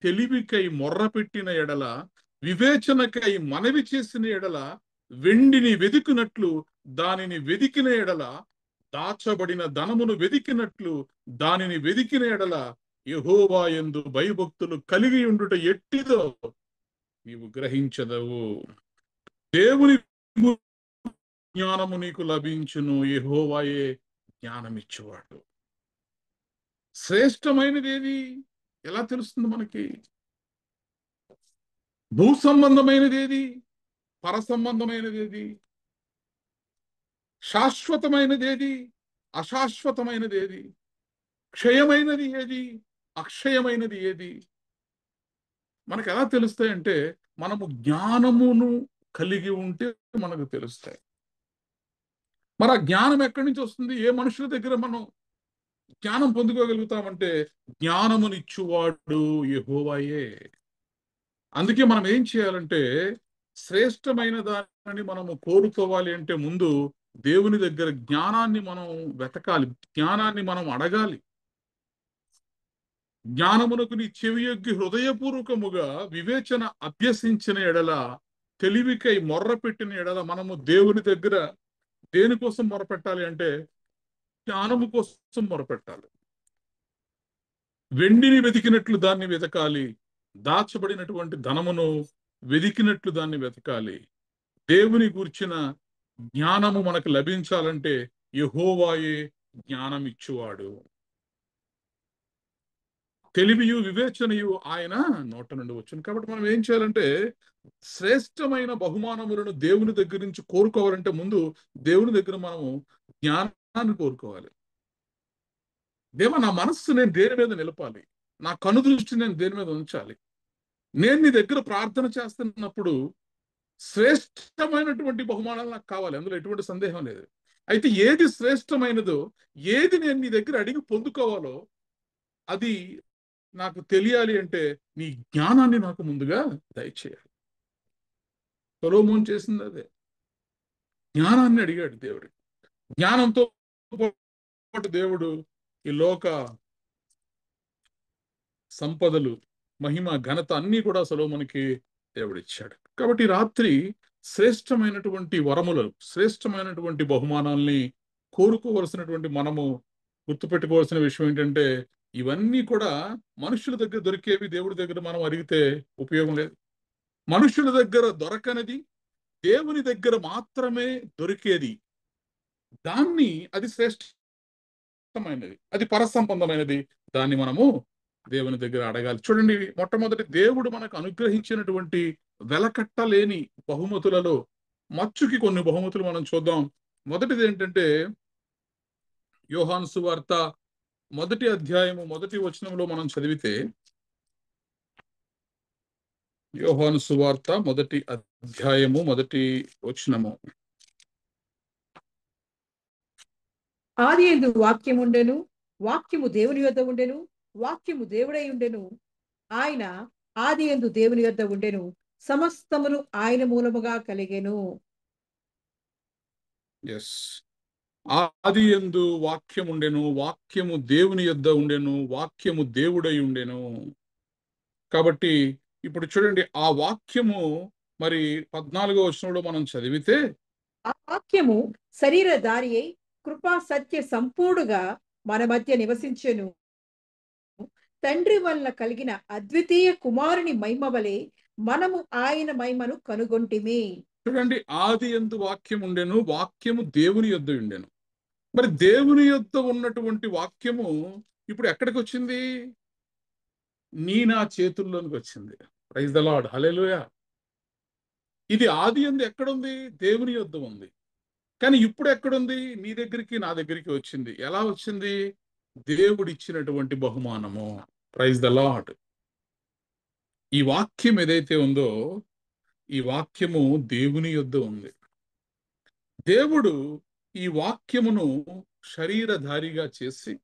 తెలివికై మొర్రపెట్టిన ఎడల, వివేచనకై మనవి చేసిన ఎడల, వెండిని వెదికినట్లు దానిని వెదికిన ఎడల, దాచబడిన ధనమును వెదికినట్లు దానిని వెదికిన ఎడల, యెహోవా యందు భయభక్తులు కలిగి ఉండుట ఎట్టిదో నీవు గ్రహించదవు. దేవుని జ్ఞానము నీకు లభించును. యెహోవాయే జ్ఞానమిచ్చేవాడు. శ్రేష్టమైనది ఏది ఎలా తెలుస్తుంది మనకి? భూ సంబంధమైనది ఏది, పర సంబంధమైనది ఏది, శాశ్వతమైనది ఏది, అశాశ్వతమైనది ఏది, క్షయమైనది ఏది, అక్షయమైనది ఏది మనకు ఎలా తెలుస్తాయంటే మనము జ్ఞానమును కలిగి ఉంటే మనకు తెలుస్తాయి. మరి ఆ జ్ఞానం ఎక్కడి నుంచి వస్తుంది? ఏ మనుషుల దగ్గర మనం జ్ఞానం పొందుకోగలుగుతామంటే జ్ఞానమునిచ్చువాడు యెహోవాయే. అందుకే మనం ఏం చేయాలంటే శ్రేష్టమైన దానిని మనము కోరుకోవాలి అంటే ముందు దేవుని దగ్గర జ్ఞానాన్ని మనం వెతకాలి, జ్ఞానాన్ని మనం అడగాలి. జ్ఞానమునకు నీ చెవియొగ్గి హృదయపూర్వకముగా వివేచన అభ్యసించిన ఎడల, తెలివికై మొర్రపెట్టిన ఎడల, మనము దేవుని దగ్గర దేనికోసం మొరపెట్టాలి అంటే జ్ఞానము కోసం మొరపెట్టాలి. వెండిని వెతికినట్లు దాన్ని వెతకాలి, దాచబడినటువంటి ధనమును వెతికినట్లు దాన్ని వెతకాలి. దేవుని గూర్చిన జ్ఞానము మనకు లభించాలంటే యెహోవాయే జ్ఞానం ఇచ్చువాడు. తెలివియు వివేచనయు ఆయన నోట నుండి వచ్చును. కాబట్టి మనం ఏం చేయాలంటే శ్రేష్టమైన బహుమానములను దేవుని దగ్గర నుంచి కోరుకోవాలంటే ముందు దేవుని దగ్గర మనము జ్ఞానాన్ని కోరుకోవాలి. దేవా, నా మనస్సు నేను దేని మీద నిలపాలి, నా కనుదృష్టి నేను దేని మీద ఉంచాలి. నేను నీ దగ్గర ప్రార్థన చేస్తున్నప్పుడు శ్రేష్టమైనటువంటి బహుమానాలు నాకు కావాలి, అందులో ఎటువంటి సందేహం లేదు. అయితే ఏది శ్రేష్టమైనదో, ఏది నేను నీ దగ్గర అడిగి పొందుకోవాలో అది నాకు తెలియాలి అంటే నీ జ్ఞానాన్ని నాకు ముందుగా దయచేయాలి. సొలొమోను చేసింది అదే, జ్ఞానాన్ని అడిగాడు దేవుడు. జ్ఞానంతో పాటు దేవుడు ఈ లోక సంపదలు, మహిమ, ఘనత అన్ని కూడా సొలొమోనుకి దేవుడు ఇచ్చాడు. కాబట్టి రాత్రి శ్రేష్టమైనటువంటి వరములు, శ్రేష్టమైనటువంటి బహుమానాల్ని కోరుకోవలసినటువంటి మనము గుర్తుపెట్టుకోవాల్సిన విషయం ఏంటంటే ఇవన్నీ కూడా మనుషుల దగ్గర దొరికేవి, దేవుడి దగ్గర మనం అడిగితే ఉపయోగం లేదు. మనుషుల దగ్గర దొరకనిది దేవుని దగ్గర మాత్రమే దొరికేది, అది శ్రేష్టమైనది, అది పరసంబంధమైనది, దాన్ని మనము దేవుని దగ్గర అడగాలి. చూడండి, మొట్టమొదటి దేవుడు మనకు అనుగ్రహించినటువంటి వెలకట్టలేని బహుమతులలో మచ్చుకి కొన్ని బహుమతులు మనం చూద్దాం. మొదటిది ఏంటంటే యోహాను సువార్త 1వ అధ్యాయము 1వ వచనంలో మనం చదివితే, యోహాను సువార్త 1వ అధ్యాయము 1వ వచనము. ఆదియందు వాక్యం ఉండెను, వాక్యము దేవుని యొద్ద ఉండెను, వాక్యము దేవుడై ఉండెను. ఆయన ఆదియందు దేవుని యొద్ద ఉండెను, సమస్తమును ఆయన మూలముగా కలిగెను. ఆదియందు వాక్యం ఉండెను, వాక్యము దేవుని యొద్ద ఉండెను, వాక్యము దేవుడై ఉండెను. కాబట్టి ఇప్పుడు చూడండి, ఆ వాక్యము మరి 14వ వచనంలో మనం చదివితే, ఆ వాక్యము శరీరధారి అయి కృపా సత్య సంపూర్ణగా మన మధ్య నివసించెను. తండ్రి వల్ల కలిగిన అద్వితీయ కుమారుని మహిమ వలె మనము ఆయన మహిమను కనుగొంటిమి. చూడండి, ఆదియందు వాక్యం ఉండెను, వాక్యము దేవుని యొద్ద ఉండెను. మరి దేవుని యొద్ద ఉన్నటువంటి వాక్యము ఇప్పుడు ఎక్కడికి వచ్చింది? నా చేతుల్లోనికి వచ్చింది. ప్రైజ్ ద లార్డ్, హల్లెలూయా. ఇది ఆదియందు ఎక్కడుంది? దేవుని యొద్ద ఉంది. కానీ ఇప్పుడు ఎక్కడుంది? నీ దగ్గరికి, నా దగ్గరికి వచ్చింది. ఎలా వచ్చింది? దేవుడిచ్చినటువంటి బహుమానము. Praise the Lord. ఈ వాక్యం ఏదైతే ఉందో, ఈ వాక్యము దేవుని యొద్ద ఉంది. దేవుడు ఈ వాక్యమును శరీరధారిగా చేసి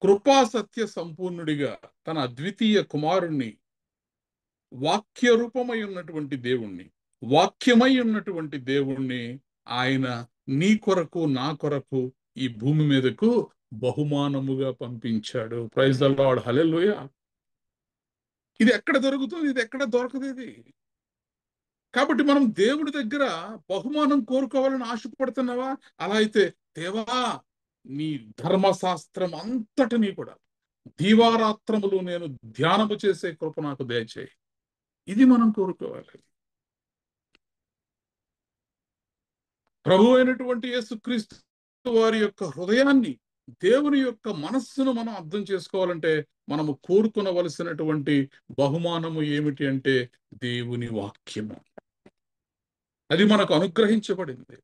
కృపా సత్య సంపూర్ణుడిగా తన అద్వితీయ కుమారుణ్ణి, వాక్య రూపమై ఉన్నటువంటి దేవుణ్ణి, వాక్యమై ఉన్నటువంటి దేవుణ్ణి ఆయన నీ కొరకు, నా కొరకు ఈ భూమి మీదకు బహుమానముగా పంపించాడు. ప్రైజ్ ద లార్డ్, హల్లెలూయా. ఇది ఎక్కడ దొరుకుతుంది? ఇది ఎక్కడ దొరకదు ఇది. కాబట్టి మనం దేవుడి దగ్గర బహుమానం కోరుకోవాలని ఆశపడుతున్నావా? అలా అయితే, దేవా, నీ ధర్మశాస్త్రం అంతటినీ కూడా దీవారాత్రములు నేను ధ్యానము చేసే కృప నాకు దయచేయి. ఇది మనం కోరుకోవాలి. ప్రభు అయినటువంటి యేసుక్రీస్తు వారి యొక్క హృదయాన్ని, దేవుని యొక్క మనస్సును మనం అర్థం చేసుకోవాలంటే మనము కోరుకొనవలసినటువంటి బహుమానము ఏమిటి అంటే దేవుని వాక్యము. అది మనకు అనుగ్రహించబడింది.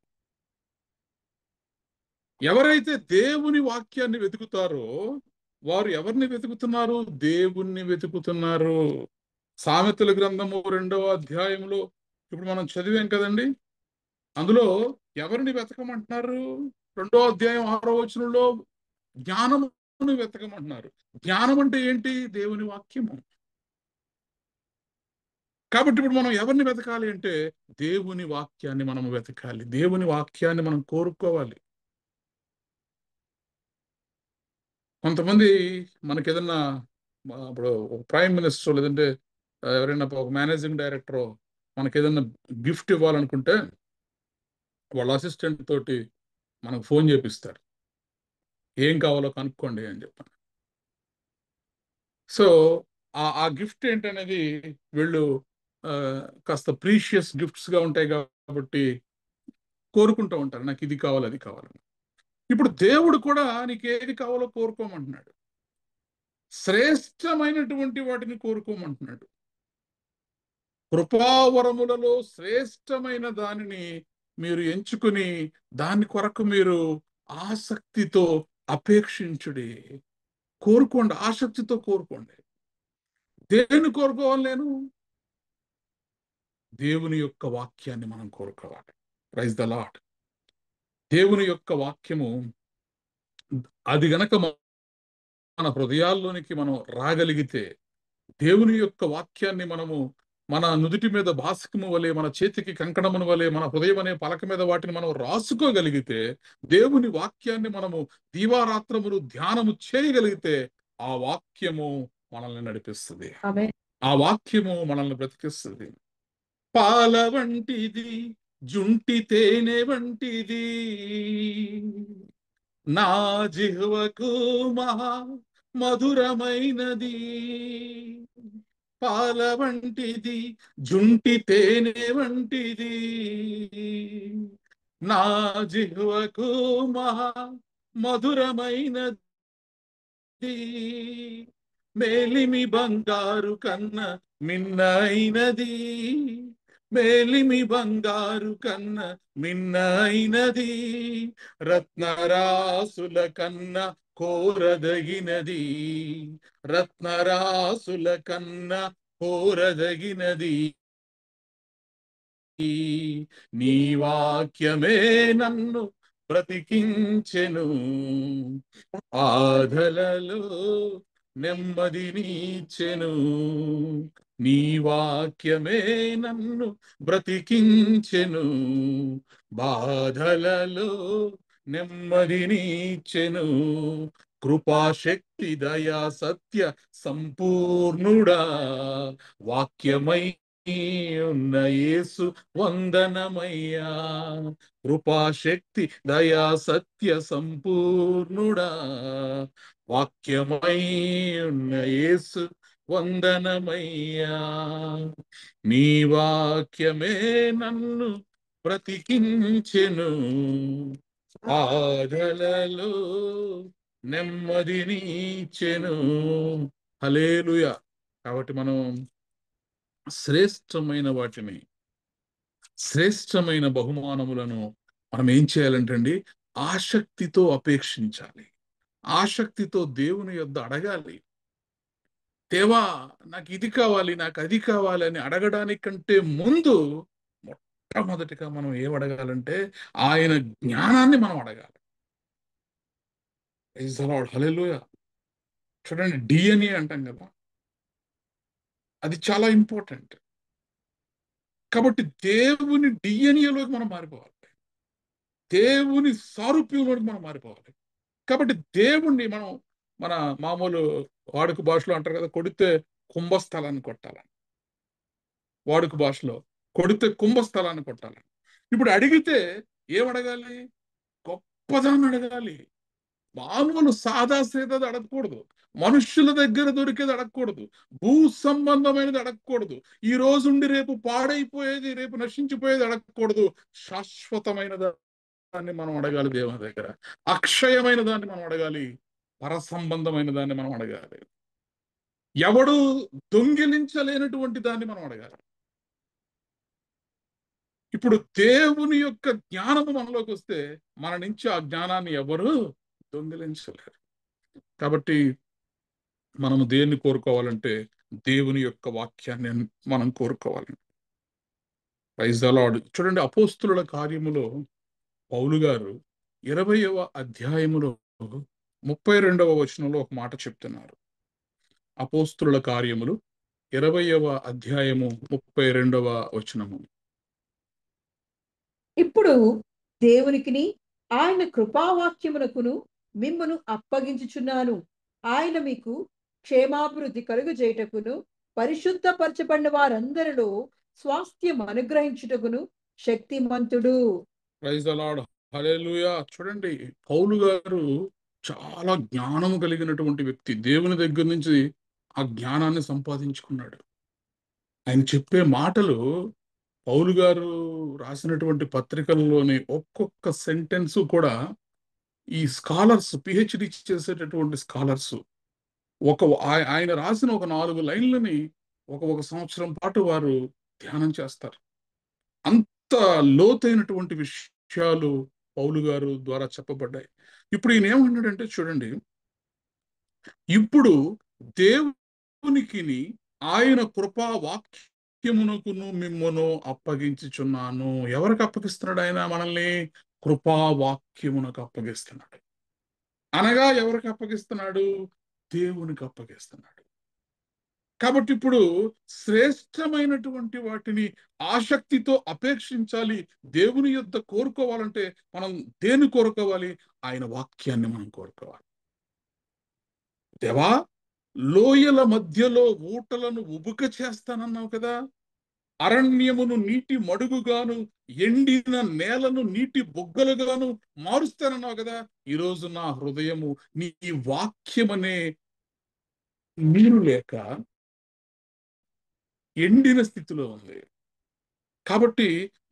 ఎవరైతే దేవుని వాక్యాన్ని వెతుకుతారో వారు ఎవరిని వెతుకుతున్నారు? దేవుణ్ణి వెతుకుతున్నారు. సామెతల గ్రంథము 2వ అధ్యాయంలో ఇప్పుడు మనం చదివాం కదండి. అందులో ఎవరిని వెతకమంటున్నారు? 2వ అధ్యాయం 6వ వచనంలో జ్ఞానమును వెతకమంటున్నారు. జ్ఞానం అంటే ఏంటి? దేవుని వాక్యము. కాబట్టి ఇప్పుడు మనం ఎవరిని వెతకాలి అంటే దేవుని వాక్యాన్ని మనం వెతకాలి. దేవుని వాక్యాన్ని మనం కోరుకోవాలి. కొంతమంది మనకి ఏదన్నా ఇప్పుడు ప్రైమ్ మినిస్టర్ లేదంటే ఎవరైనా ఒక మేనేజింగ్ డైరెక్టర్ మనకి ఏదన్నా గిఫ్ట్ ఇవ్వాలనుకుంటే వాళ్ళ అసిస్టెంట్ తోటి మనకు ఫోన్ చేపిస్తారు. ఏం కావాలో కనుక్కోండి అని చెప్పాను. సో ఆ గిఫ్ట్ ఏంటనేది వీళ్ళు కాస్త ప్రీషియస్ గిఫ్ట్స్గా ఉంటాయి కాబట్టి కోరుకుంటూ ఉంటారు, నాకు ఇది కావాలి, అది కావాలని. ఇప్పుడు దేవుడు కూడా నీకు ఏది కావాలో కోరుకోమంటున్నాడు. శ్రేష్టమైనటువంటి వాటిని కోరుకోమంటున్నాడు. కృపావరములలో శ్రేష్టమైన దానిని మీరు ఎంచుకుని దాని కొరకు మీరు ఆసక్తితో అపేక్షించుడి. కోరుకోండి, ఆసక్తితో కోరుకోండి. దేన్ని కోరుకోవాలి? నేను దేవుని యొక్క వాక్యాన్ని మనం కోరుకోవాలి. Praise the Lord. దేవుని యొక్క వాక్యము అది గనక మన హృదయాల్లోనికి మనం రాగలిగితే, దేవుని యొక్క వాక్యాన్ని మనము మన నుదుటి మీద భాస్కము వలె, మన చేతికి కంకణమును వలె, మన హృదయం అనే పలక మీద వాటిని మనం రాసుకోగలిగితే, దేవుని వాక్యాన్ని మనము దీవారాత్రములు ధ్యానము చేయగలిగితే ఆ వాక్యము మనల్ని నడిపిస్తుంది. ఆ వాక్యము మనల్ని బ్రతికిస్తుంది. పాల వంటిది, జుంటి తేనె వంటిది, నా జిహ్వకు మహా మధురమైనది, పాల వంటిది, జుంటి తేనె వంటిది. నా జిహ్వకు మహా మధురమైనది, మేలిమి బంగారు కన్న మిన్నైనది, మేలిమి బంగారు కన్న మిన్నైనది, రత్నరాసుల కన్న కోరదగినది, రత్నరాసుల కన్న కోరదగినది. నీ వాక్యమే నన్ను బ్రతికించెను, బాధలలో నెమ్మదినిచ్చెను. నీ వాక్యమే నన్ను బ్రతికించెను, బాధలలో నెమ్మదినిచ్చెను. కృపాశక్తి దయా సత్య సంపూర్ణుడా, వాక్యమై ఉన్న యేసు వందనమయ్యా. కృపాశక్తి దయా సత్య సంపూర్ణుడా, వాక్యమై ఉన్న యేసు వందనమయ్యా. నీ వాక్యమే నన్ను బ్రతికించెను, బాధలలో నెమ్మదినిచ్చెను. హల్లెలూయా. కాబట్టి మనం శ్రేష్టమైన వాటిని, శ్రేష్టమైన బహుమానములను మనం ఏం చేయాలంటండి? ఆసక్తితో అపేక్షించాలి, ఆసక్తితో దేవుని యొద్ద అడగాలి. దేవా నాకు ఇది కావాలి, నాకు అది కావాలి అని అడగడానికంటే ముందు మొట్టమొదటిగా మనం ఏం అడగాలంటే ఆయన జ్ఞానాన్ని మనం అడగాలి. Praise the Lord. హల్లెలూయా. చూడండి, డిఎన్ఏ అంటాం కదా, అది చాలా ఇంపార్టెంట్. కాబట్టి దేవుని డిఎన్ఏలోకి మనం మారిపోవాలి, దేవుని సారూప్యంలోకి మనం మారిపోవాలి. కాబట్టి దేవుణ్ణి మనం మన మామూలు వాడుక భాషలో అంటారు కదా, కొడితే కుంభస్థలాన్ని కొట్టాలని. వాడుక భాషలో కొడితే కుంభస్థలాన్ని కొట్టాలని. ఇప్పుడు అడిగితే ఏం అడగాలి? గొప్పదాన్ని అడగాలి. మామూలు సాదా సీదాది అడగకూడదు, మనుష్యుల దగ్గర దొరికేది అడగకూడదు, భూ సంబంధమైనది అడగకూడదు, ఈ రోజు ఉండి రేపు పాడైపోయేది, రేపు నశించిపోయేది అడగకూడదు. శాశ్వతమైన దాన్ని మనం అడగాలి దేవుని దగ్గర, అక్షయమైన దాన్ని మనం అడగాలి, పరసంబంధమైన దాన్ని మనం అడగాలి, ఎవడు దొంగిలించలేనటువంటి దాన్ని మనం అడగాలి. ఇప్పుడు దేవుని యొక్క జ్ఞానము మనలోకి వస్తే మన నుంచి ఆ జ్ఞానాన్ని ఎవరు దొంగిలించలేరు. కాబట్టి మనము దేన్ని కోరుకోవాలంటే దేవుని యొక్క వాక్యాన్ని మనం కోరుకోవాలి. Praise the Lord. చూడండి, అపోస్తుల కార్యములో పౌలు గారు 20వ అధ్యాయములో 32వ వచనంలో ఒక మాట చెప్తున్నారు. అపోస్తుల కార్యములు 20వ అధ్యాయము 32వ వచనము. ఇప్పుడు దేవునికిని ఆయన కృపావాక్యమునకును మిమ్మును అప్పగించుచున్నాను. ఆయన మీకు క్షేమాభివృద్ధి కలుగజేయుటకును పరిశుద్ధపరచబడిన వారందరిలో స్వాస్థ్యం అనుగ్రహించుటకును శక్తిమంతుడు. Praise the Lord. హల్లెలూయా. చూడండి, పౌలు గారు చాలా జ్ఞానము కలిగినటువంటి వ్యక్తి. దేవుని దగ్గర నుంచి ఆ జ్ఞానాన్ని సంపాదించుకున్నాడు. ఆయన చెప్పే మాటలు, పౌలు గారు రాసినటువంటి పత్రికల్లోని ఒక్కొక్క సెంటెన్స్ కూడా ఈ స్కాలర్స్, పిహెచ్డి చేసేటటువంటి స్కాలర్స్ ఆయన రాసిన ఒక 4 లైన్లని ఒక సంవత్సరం పాటు వారు ధ్యానం చేస్తారు. అంత లోతైనటువంటి విషయాలు పౌలు గారు ద్వారా చెప్పబడ్డాయి. ఇప్పుడు ఈయన ఏమన్నాడంటే చూడండి, ఇప్పుడు దేవునికిని ఆయన కృపా వాక్యమునకును మిమ్మును అప్పగించుచున్నాను. ఎవరికి అప్పగిస్తున్నాడు ఆయన మనల్ని? కృపా వాక్యమునకు అప్పగిస్తున్నాడు. అనగా ఎవరికి అప్పగిస్తున్నాడు? దేవునికి అప్పగిస్తున్నాడు. కాబట్టి ఇప్పుడు శ్రేష్టమైనటువంటి వాటిని ఆసక్తితో అపేక్షించాలి. దేవుని యొద్ద కోరుకోవాలంటే మనం దేన్ని కోరుకోవాలి? ఆయన వాక్యాన్ని మనం కోరుకోవాలి. దేవా, లోయల మధ్యలో ఊటలను ఉబుక చేస్తానన్నావు కదా, అరణ్యమును నీటి మడుగుగాను, ఎండిన నేలను నీటి బొగ్గలుగాను మారుస్తానన్నావు కదా. ఈరోజు నా హృదయము నీ వాక్యమనే నీరు లేక ఎండిన స్థితిలో ఉంది. కాబట్టి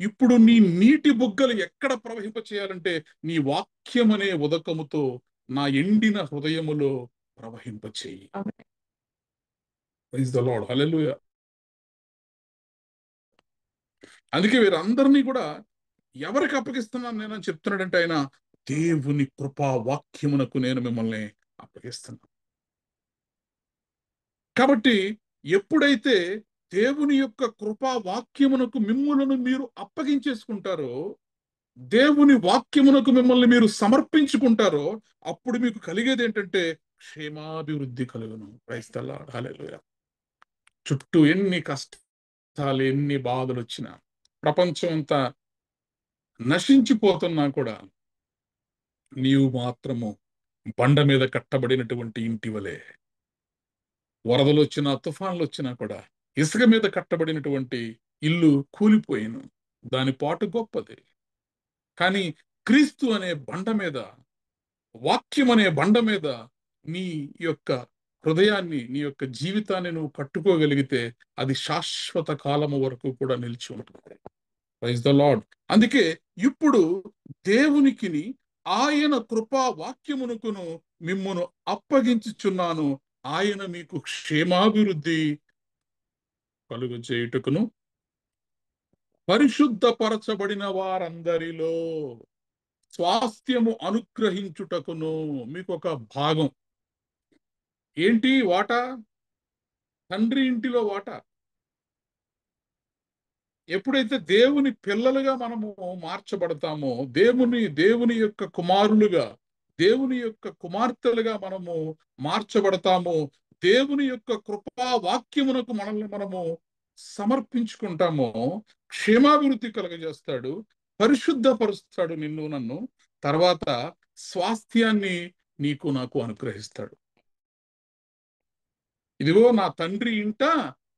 ఇప్పుడు నీ నీటి బుగ్గలు ఎక్కడ ప్రవహింప చేయాలంటే నీ వాక్యం అనే ఉదకముతో నా ఎండిన హృదయములో ప్రవహింప చేయి. ప్రైజ్ ద లార్డ్, హల్లెలూయా. అందుకే వీరందరినీ కూడా ఎవరికి అప్పగిస్తున్నాను నేనని చెప్తున్నాడంటే ఆయన దేవుని కృపా వాక్యమునకు నేను మిమ్మల్ని అప్పగిస్తున్నాను. కాబట్టి ఎప్పుడైతే దేవుని యొక్క కృపా వాక్యమునకు మిమ్ములను మీరు అప్పగించేసుకుంటారో, దేవుని వాక్యమునకు మిమ్మల్ని మీరు సమర్పించుకుంటారో, అప్పుడు మీకు కలిగేది ఏంటంటే క్షేమాభివృద్ధి కలుగును. ప్రైజ్ ద లార్డ్, హల్లెలూయా. చుట్టూ ఎన్ని కష్టాలు, ఎన్ని బాధలు వచ్చినా, ప్రపంచం అంతా నశించిపోతున్నా కూడా నీవు మాత్రము బండ మీద కట్టబడినటువంటి ఇంటి వలె, వరదలు వచ్చినా తుఫాన్లు వచ్చినా కూడా ఇసుక మీద కట్టబడినటువంటి ఇల్లు కూలిపోయిను, దాని పాటు గొప్పది. కానీ క్రీస్తు అనే బండ మీద, వాక్యం అనే బండ మీద నీ యొక్క హృదయాన్ని, నీ యొక్క జీవితాన్ని నువ్వు కట్టుకోగలిగితే అది శాశ్వత కాలము వరకు కూడా నిలిచి ఉంటుంది. Praise the Lord. అందుకే ఇప్పుడు దేవునికిని ఆయన కృపా వాక్యమునకును మిమ్మును అప్పగించుచున్నాను. ఆయన మీకు క్షేమాభివృద్ధి కలుగజేయుటకును పరిశుద్ధపరచబడిన వారందరిలో స్వాస్థ్యము అనుగ్రహించుటకును. మీకు ఒక భాగం ఏంటి? వాటా, తండ్రి ఇంటిలో వాటా. ఎప్పుడైతే దేవుని పిల్లలుగా మనము మార్చబడతామో, దేవుని యొక్క కుమారులుగా, దేవుని యొక్క కుమార్తెలుగా మనము మార్చబడతామో, దేవుని యొక్క కృపా వాక్యమునకు మనల్ని మనము సమర్పించుకుంటామో, క్షేమాభివృద్ధి కలుగజేస్తాడు, పరిశుద్ధపరుస్తాడు నిన్ను నన్ను. తర్వాత స్వాస్థ్యాన్ని నీకు నాకు అనుగ్రహిస్తాడు. ఇదిగో నా తండ్రి ఇంట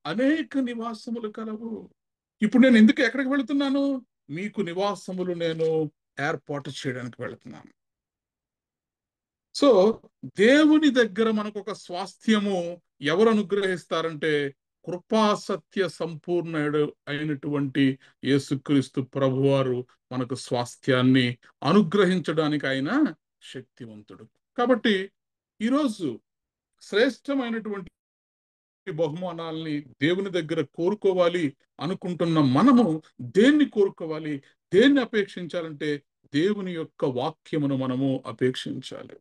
అనేక నివాసములు కలవు. ఇప్పుడు నేను ఎందుకు ఎక్కడికి వెళుతున్నాను? మీకు నివాసములు నేను ఏర్పాటు చేయడానికి వెళుతున్నాను. సో దేవుని దగ్గర మనకు ఒక స్వాస్థ్యము ఎవరు అనుగ్రహిస్తారంటే కృపాసత్య సంపూర్ణుడు అయినటువంటి యేసుక్రీస్తు ప్రభువారు మనకు స్వాస్థ్యాన్ని అనుగ్రహించడానికి ఆయన శక్తివంతుడు. కాబట్టి ఈరోజు శ్రేష్టమైనటువంటి బహుమానాల్ని దేవుని దగ్గర కోరుకోవాలి అనుకుంటున్న మనము దేన్ని కోరుకోవాలి, దేన్ని అపేక్షించాలంటే దేవుని యొక్క వాక్యమును మనము అపేక్షించాలి.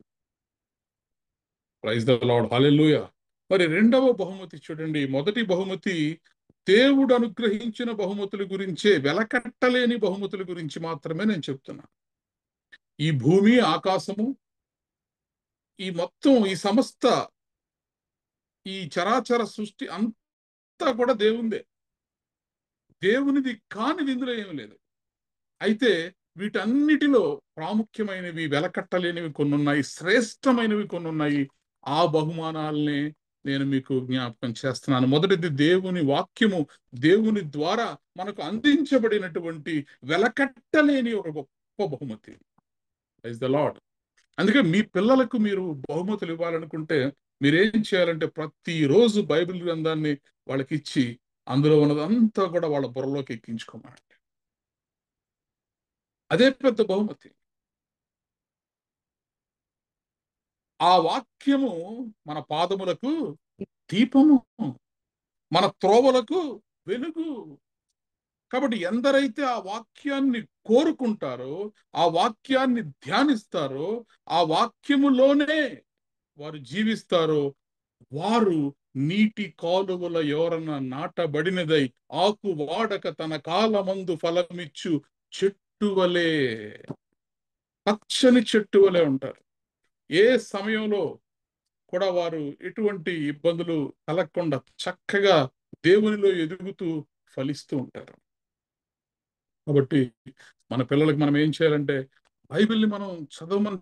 ప్రైజ్ ద లార్డ్, హల్లెలూయా. మరి రెండవ బహుమతి చూడండి. మొదటి బహుమతి దేవుడు అనుగ్రహించిన బహుమతుల గురించే, వెలకట్టలేని బహుమతుల గురించి మాత్రమే నేను చెప్తున్నా. ఈ భూమి, ఆకాశము, ఈ మొత్తం, ఈ సమస్త, ఈ చరాచర సృష్టి అంతా కూడా దేవుందే. దేవునిది కానిది ఇందులో ఏమి లేదు. అయితే వీటన్నిటిలో ప్రాముఖ్యమైనవి, వెలకట్టలేనివి కొన్ని ఉన్నాయి, శ్రేష్టమైనవి కొన్ని ఉన్నాయి. ఆ బహుమానాల్ని నేను మీకు జ్ఞాపకం చేస్తున్నాను. మొదటిది దేవుని వాక్యము, దేవుని ద్వారా మనకు అందించబడినటువంటి వెలకట్టలేని ఒక గొప్ప బహుమతి. Praise the Lord. అందుకే మీ పిల్లలకు మీరు బహుమతులు ఇవ్వాలనుకుంటే మీరేం చేయాలంటే ప్రతిరోజు బైబిల్ గ్రంథాన్ని వాళ్ళకి ఇచ్చి అందులో ఉన్నదంతా కూడా వాళ్ళ బుర్రలోకి ఎక్కించుకోమండి. అదే పెద్ద బహుమతి. ఆ వాక్యము మన పాదములకు దీపము, మన త్రోవలకు వెలుగు. కాబట్టి ఎందరైతే ఆ వాక్యాన్ని కోరుకుంటారో, ఆ వాక్యాన్ని ధ్యానిస్తారో, ఆ వాక్యములోనే వారు జీవిస్తారో, వారు నీటి కాలువల ఎవరన్నా నాటబడినదై ఆకు వాడక తన కాలమందు ఫలమిచ్చు చెట్టు వలె, పచ్చని చెట్టు వలె ఉంటారు. ఏ సమయంలో కూడా వారు ఎటువంటి ఇబ్బందులు కలగకుండా చక్కగా దేవునిలో ఎదుగుతూ ఫలిస్తూ ఉంటారు. కాబట్టి మన పిల్లలకి మనం ఏం చేయాలంటే బైబిల్ని మనం చదవమని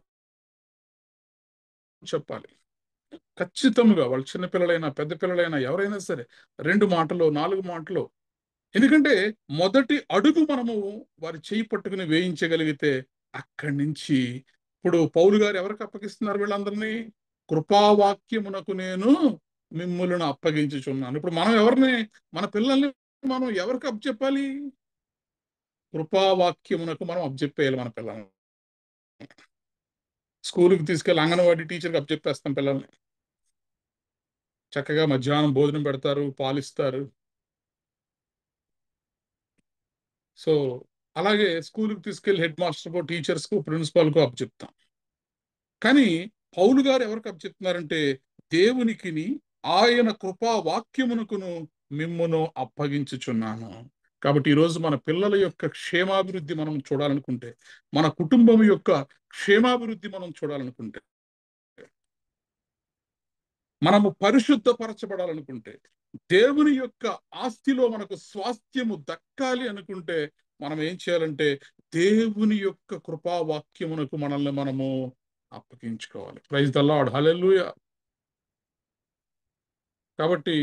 చెప్పాలి. ఖచ్చితంగా వాళ్ళు చిన్న పిల్లలైనా పెద్ద పిల్లలైనా ఎవరైనా సరే 2 మాటలు 4 మాటలు ఎందుకంటే మొదటి అడుగు మనము వారి చేయి పట్టుకుని వేయించగలిగితే అక్కడి నుంచి ఇప్పుడు పౌలు గారు ఎవరికి అప్పగిస్తున్నారు వీళ్ళందరినీ? కృపావాక్యమునకు నేను మిమ్ములను అప్పగించుచున్నాను. ఇప్పుడు మనం ఎవరిని, మన పిల్లల్ని మనం ఎవరికి అప్పచెప్పాలి? కృపావాక్యమునకు మనం అప్పచెప్పేయాలి మన పిల్లల్ని. స్కూల్కి తీసుకెళ్ళి అంగన్వాడీ టీచర్కి అప్పచెప్పేస్తాం పిల్లల్ని. చక్కగా మధ్యాహ్నం భోజనం పెడతారు, పాలిస్తారు. సో అలాగే స్కూల్కి తీసుకెళ్లి హెడ్ మాస్టర్కో, టీచర్స్కు, ప్రిన్సిపాల్కో అప్పచెప్తాం. కానీ పౌలు గారు ఎవరికి అప్పచెప్తున్నారంటే దేవునికిని ఆయన కృపా వాక్యమునకును మిమ్మును అప్పగించుచున్నాను. కాబట్టి ఈరోజు మన పిల్లల యొక్క క్షేమాభివృద్ధి మనం చూడాలనుకుంటే, మన కుటుంబం యొక్క క్షేమాభివృద్ధి మనం చూడాలనుకుంటే, మనము పరిశుద్ధపరచబడాలనుకుంటే, దేవుని యొక్క ఆస్తిలో మనకు స్వాస్థ్యము దక్కాలి అనుకుంటే మనం ఏం చేయాలంటే దేవుని యొక్క కృపావాక్యమునకు మనల్ని మనము అప్పగించుకోవాలి. ప్రైజ్ ద లార్డ్, హల్లెలూయా. కాబట్టి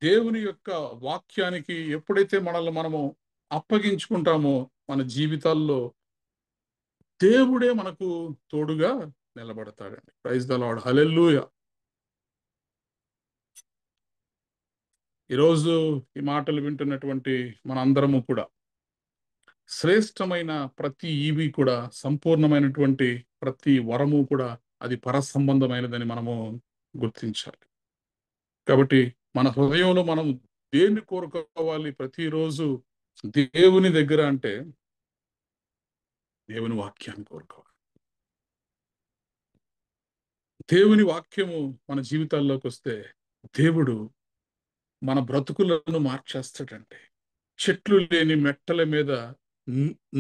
దేవుని యొక్క వాక్యానికి ఎప్పుడైతే మనల్ని మనము అప్పగించుకుంటామో మన జీవితాల్లో దేవుడే మనకు తోడుగా నిలబడతాడండి. ప్రైజ్ ద లార్డ్, హల్లెలూయా. ఈరోజు ఈ మాటలు వింటున్నటువంటి మనందరము కూడా శ్రేష్టమైన ప్రతి ఈవి కూడా, సంపూర్ణమైనటువంటి ప్రతి వరము కూడా అది పరసంబంధమైనదని మనము గుర్తించాలి. కాబట్టి మన హృదయంలో మనం దేన్ని కోరుకోవాలి ప్రతిరోజు దేవుని దగ్గర అంటే దేవుని వాక్యాన్ని కోరుకోవాలి. దేవుని వాక్యము మన జీవితాల్లోకి వస్తే దేవుడు మన బ్రతుకులను మార్చేస్తాడండి. చెట్లు లేని మెట్టల మీద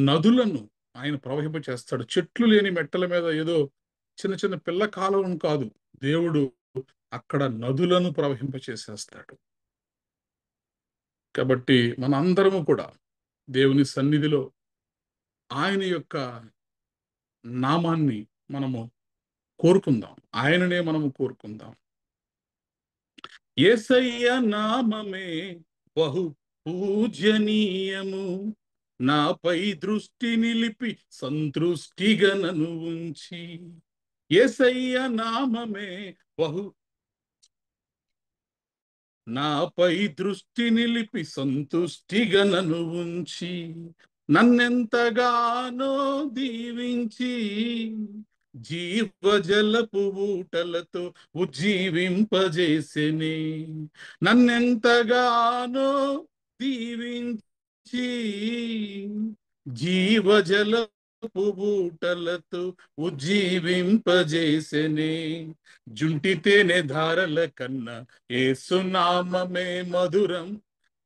నదులను ఆయన ప్రవహింప చేస్తాడు. చెట్లు లేని మెట్టల మీద ఏదో చిన్న చిన్న పిల్ల కాలువను కాదు, దేవుడు అక్కడ నదులను ప్రవహింప చేసేస్తాడు. కాబట్టి మనందరము కూడా దేవుని సన్నిధిలో ఆయన యొక్క నామాన్ని మనము కోరుకుందాం, ఆయననే మనము కోరుకుందాం. యేసయ్య నామమే బహు పూజనీయము, నాపై దృష్టి నిలిపి సంతృష్టిగా నన్ను ఉంచి. యేసయ్య నామమే బహు నాపై దృష్టి నిలిపి సంతుష్టిగా నన్ను ఉంచి, నన్నెంతగానో దీవించి జీవజలపు ఊటలతో ఉజ్జీవింపజేసెనే. నన్నెంతగానో దీవించి జీవజలపు ఊటలతో ఉజ్జీవింపజేసెనే. జుంటితేనే ధారల కన్నా యేసునామమే మధురం,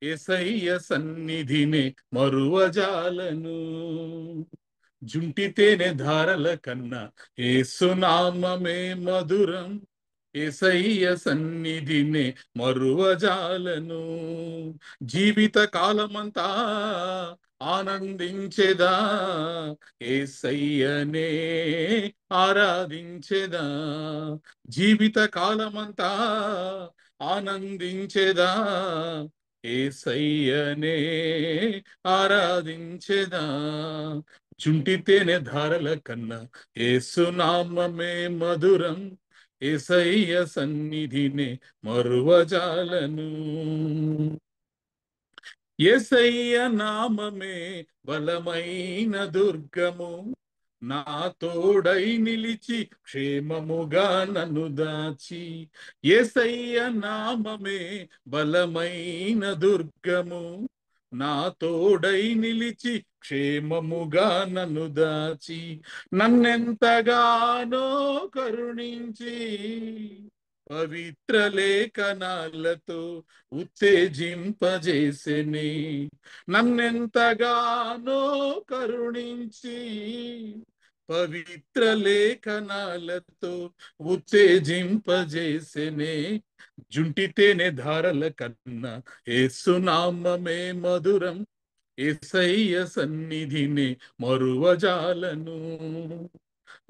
యేసయ్య సన్నిధినే మరువజాలను. జుంటితేనే ధారల కన్నా యేసునామమే మధురం, యేసయ్య సన్నిధినే మరువజాలను. జీవిత కాలమంతా ఆనందించెదా, యేసయ్యనే ఆరాధించెదా. జీవిత కాలమంతా ఆనందించెదా, యేసయ్యనే ఆరాధించెదా. చుంటితేనే ధారల కన్నా యేసునామమే మధురం, యేసయ్య సన్నిధినే మరువజాలను. యేసయ్య నామమే బలమైన దుర్గము, నా తోడై నిలిచి క్షేమముగా నన్ను దాచి. యేసయ్య నామమే బలమైన దుర్గము, నా తోడై నిలిచి క్షేమముగా నన్ను దాచి. నన్నెంతగానో కరుణించి పవిత్ర లేఖనాలతో ఉత్తేజింపజేసెనే. నన్నెంతగానో కరుణించి పవిత్ర లేఖనాలతో ఉత్తేజింపజేసెనే. జుంటితేనే ధారల కన్నా యేసునామమే మధురం, యేసయ్య సన్నిధినే మరువజాలను.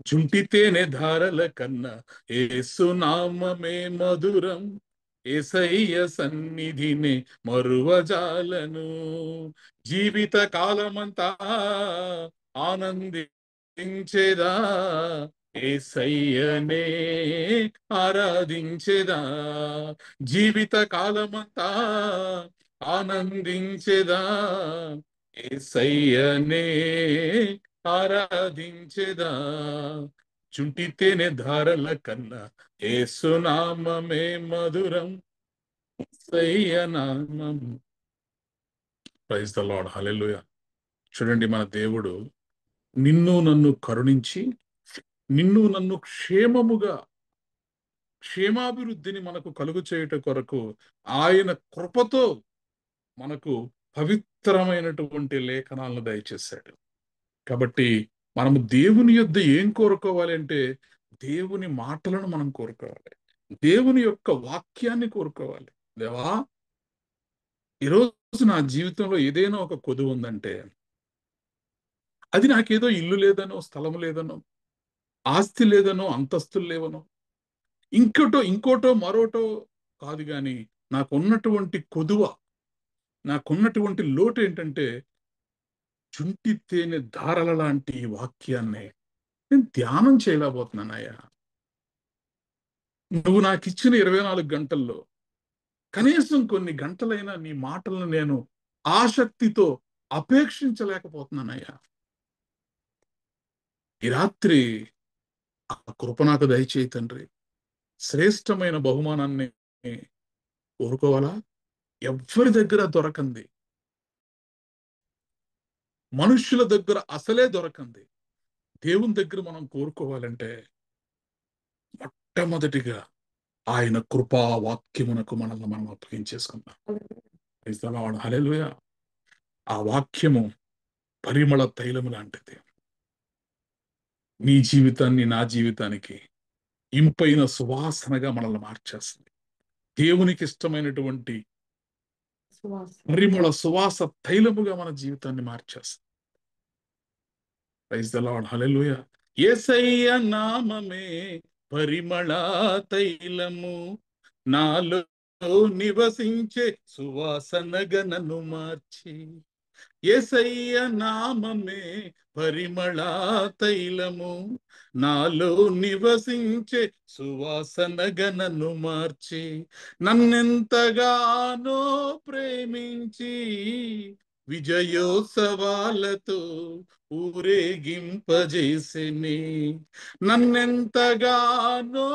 జుంటితేనే ధారల కన్నా యేసునామమే మధురం, యేసయ్య సన్నిధిని మరువజాలను. జీవిత కాలమంతా ఆనందించేదా, యేసయ్యనే ఆరాధించేదా. జీవిత కాలమంతా ఆనందించేదా, యేసయ్యనే ఆరాధించేదా. చుంటితేనే ధారల కన్నా యేసునామమే మధురం, యేసయ్య నామం. Praise the lord, hallelujah. చూడండి, మన దేవుడు నిన్ను నన్ను కరుణించి నిన్ను నన్ను క్షేమాభివృద్ధిని మనకు కలుగు చేయుట కొరకు ఆయన కృపతో మనకు పవిత్రమైనటువంటి లేఖనాలను దయచేశాడు. కాబట్టి మనము దేవుని యొద్ద ఏం కోరుకోవాలి అంటే, దేవుని మాటలను మనం కోరుకోవాలి, దేవుని యొక్క వాక్యాన్ని కోరుకోవాలి. దేవా, ఈరోజు నా జీవితంలో ఏదైనా ఒక కొదువు ఉందంటే, అది నాకేదో ఇల్లు లేదనో, స్థలం లేదనో, ఆస్తి లేదనో, అంతస్తులు లేవనో, ఇంకోటో మరోటో కాదు, కానీ నాకున్నటువంటి కొదువ, నాకున్నటువంటి లోటు ఏంటంటే, చుంటి తేనె ధారల లాంటి ఈ వాక్యాన్ని నేను ధ్యానం చేయలేకపోతున్నానయ్యా. నువ్వు నాకు ఇచ్చిన 24 గంటల్లో కనీసం కొన్ని గంటలైనా నీ మాటలను నేను ఆసక్తితో అపేక్షించలేకపోతున్నానయ్యా. ఈ రాత్రి ఆ కృప నాకు దయచేయి తండ్రి. శ్రేష్టమైన బహుమానాన్ని కోరుకోవాలా? ఎవ్వరి దగ్గర దొరకంది, మనుష్యుల దగ్గర అసలే దొరకంది, దేవుని దగ్గర మనం కోరుకోవాలంటే మొట్టమొదటిగా ఆయన కృపా వాక్యమునకు మనల్ని మనం అప్పగించేసుకుందాం. హల్లెలూయా. ఆ వాక్యము పరిమళ తైలము లాంటిది. నీ జీవితాన్ని, నా జీవితానికి ఇంపైన సువాసనగా మనల్ని మార్చేస్తుంది. దేవునికి ఇష్టమైనటువంటి పరిమళ సువాస తైలముగా మన జీవితాన్ని మార్చేస్తుంది. ప్రైజ్ ద లార్డ్, హల్లెలూయా. యేసయ్య నామమే పరిమళ తైలము, నాలో నివసించే సువాసనగా నన్ను మార్చి. యేసయ్య నామమే పరిమళ తైలము, నాలో నివసించే సువాసనగా నన్ను మార్చి. నన్నెంతగానో ప్రేమించి విజయోత్సవాలతో ఊరేగింపజేసిని. నన్నెంతగానో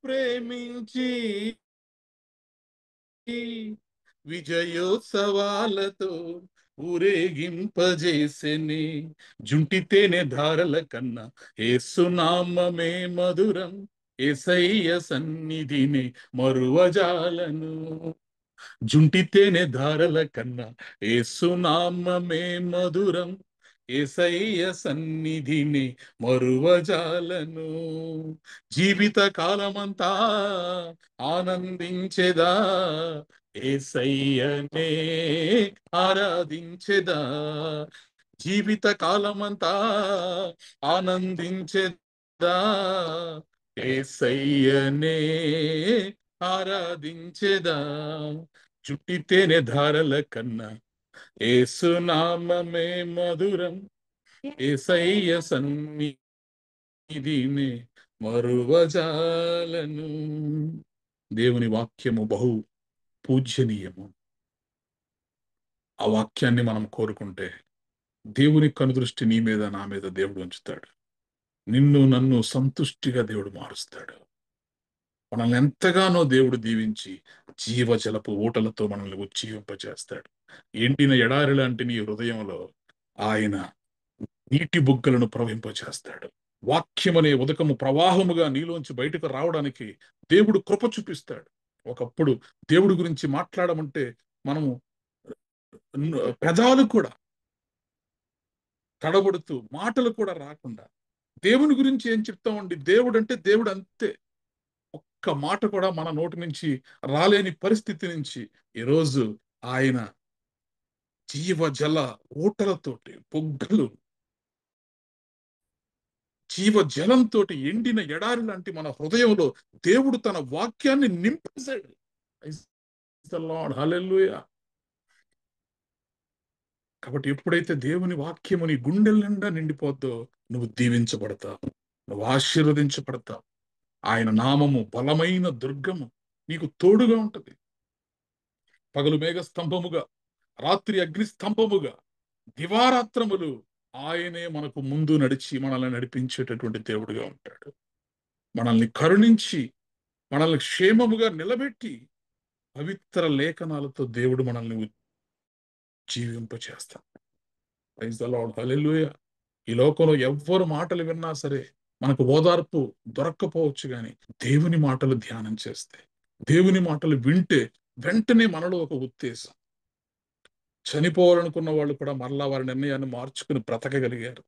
ప్రేమించి విజయోత్సవాలతో ఊరేగింపజేసిని. జుంటితేనే ధారల కన్నా యేసునామమే మధురం, యేసయ్య సన్నిధిని మరువజాలను. జుంటితేనే ధారల కన్నా యేసునామమే మధురం, యేసయ్య సన్నిధిని మరువజాలను. జీవిత కాలమంతా ఆనందించెదా, యేసయ్యనే ఆరాధించెదా. జీవిత కాలమంతా ఆనందించెదా, యేసయ్యనే ఆరాధించెదా. చుట్టితేనే ధారల కన్నా యేసునామమే మధురం, యేసయ్య సన్నిధిని మరువజాలను. దేవుని వాక్యము బహు పూజ్యనీయము. ఆ వాక్యాన్ని మనం కోరుకుంటే దేవుని కనుదృష్టి నీ మీద, నా మీద దేవుడు ఉంచుతాడు. నిన్ను నన్ను సంతుష్టిగా దేవుడు మారుస్తాడు. మనల్ని ఎంతగానో దేవుడు దీవించి జీవజలపు ఊటలతో మనల్ని ఉజ్జీవింపజేస్తాడు. ఎండిన ఎడారి లాంటి నీ హృదయంలో ఆయన నీటి బుగ్గలను ప్రవహింపజేస్తాడు. వాక్యమనే ఉదకము ప్రవాహముగా నీలోంచి బయటకు రావడానికి దేవుడు కృప చూపిస్తాడు. ఒకప్పుడు దేవుడి గురించి మాట్లాడమంటే మనము పెదాలు కూడా తడబడుతూ, మాటలు కూడా రాకుండా దేవుని గురించి ఏం చెప్తామండి? దేవుడు అంటే దేవుడు అంతే. ఒక్క మాట కూడా మన నోటి నుంచి రాలేని పరిస్థితి నుంచి ఈరోజు ఆయన జీవజల ఊటలతోటి, బొగ్గలు జీవజలంతో ఎండిన ఎడారి లాంటి మన హృదయంలో దేవుడు తన వాక్యాన్ని నింపేశాడు. ప్రైజ్ ద లార్డ్, హల్లెలూయా. కాబట్టి ఎప్పుడైతే దేవుని వాక్యము నీ గుండెల నిండా నిండిపోద్దో నువ్వు దీవించబడతావు, నువ్వు ఆశీర్వదించబడతావు. ఆయన నామము బలమైన దుర్గము నీకు తోడుగా ఉంటది. పగలు మేఘ స్తంభముగా, రాత్రి అగ్ని స్తంభముగా, దివారాత్రములు ఆయనే మనకు ముందు నడిచి మనల్ని నడిపించేటటువంటి దేవుడిగా ఉంటాడు. మనల్ని కరుణించి మనల్ని క్షేమముగా నిలబెట్టి పవిత్ర లేఖనాలతో దేవుడు మనల్ని జీవింపచేస్తాడు. ప్రైజ్ ద లార్డ్, హల్లెలూయా. ఈ లోకంలో ఎవ్వరు మాటలు విన్నా సరే మనకు ఓదార్పు దొరక్కపోవచ్చు, కానీ దేవుని మాటలు ధ్యానం చేస్తే, దేవుని మాటలు వింటే వెంటనే మనలో ఒక ఉత్తేజం. చనిపోవాలనుకున్న వాళ్ళు కూడా మరలా వారి నిర్ణయాన్ని మార్చుకుని బ్రతకగలిగారు.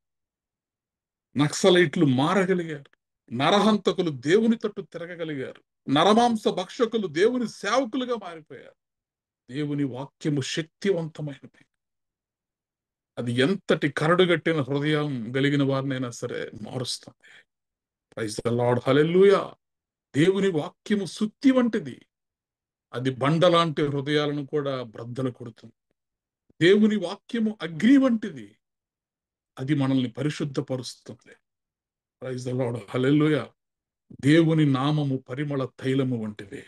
నక్సలైట్లు మారగలిగారు. నరహంతకులు దేవుని తట్టు తిరగగలిగారు. నరమాంస భక్షకులు దేవుని సేవకులుగా మారిపోయారు. దేవుని వాక్యము శక్తివంతమైనది. అది ఎంతటి కరడుగట్టిన హృదయం కలిగిన వారినైనా సరే మారుస్తుంది. ప్రైజ్ ద లార్డ్, హల్లెలూయా. దేవుని వాక్యము సుత్తి వంటిది. అది బండలాంటి హృదయాలను కూడా బ్రద్దలు కొడుతుంది. దేవుని వాక్యము అగ్ని వంటిది. అది మనల్ని పరిశుద్ధపరుస్తుంది. ప్రైజ్ ద లార్డ్, హల్లెలూయా. దేవుని నామము పరిమళ తైలము వంటిది.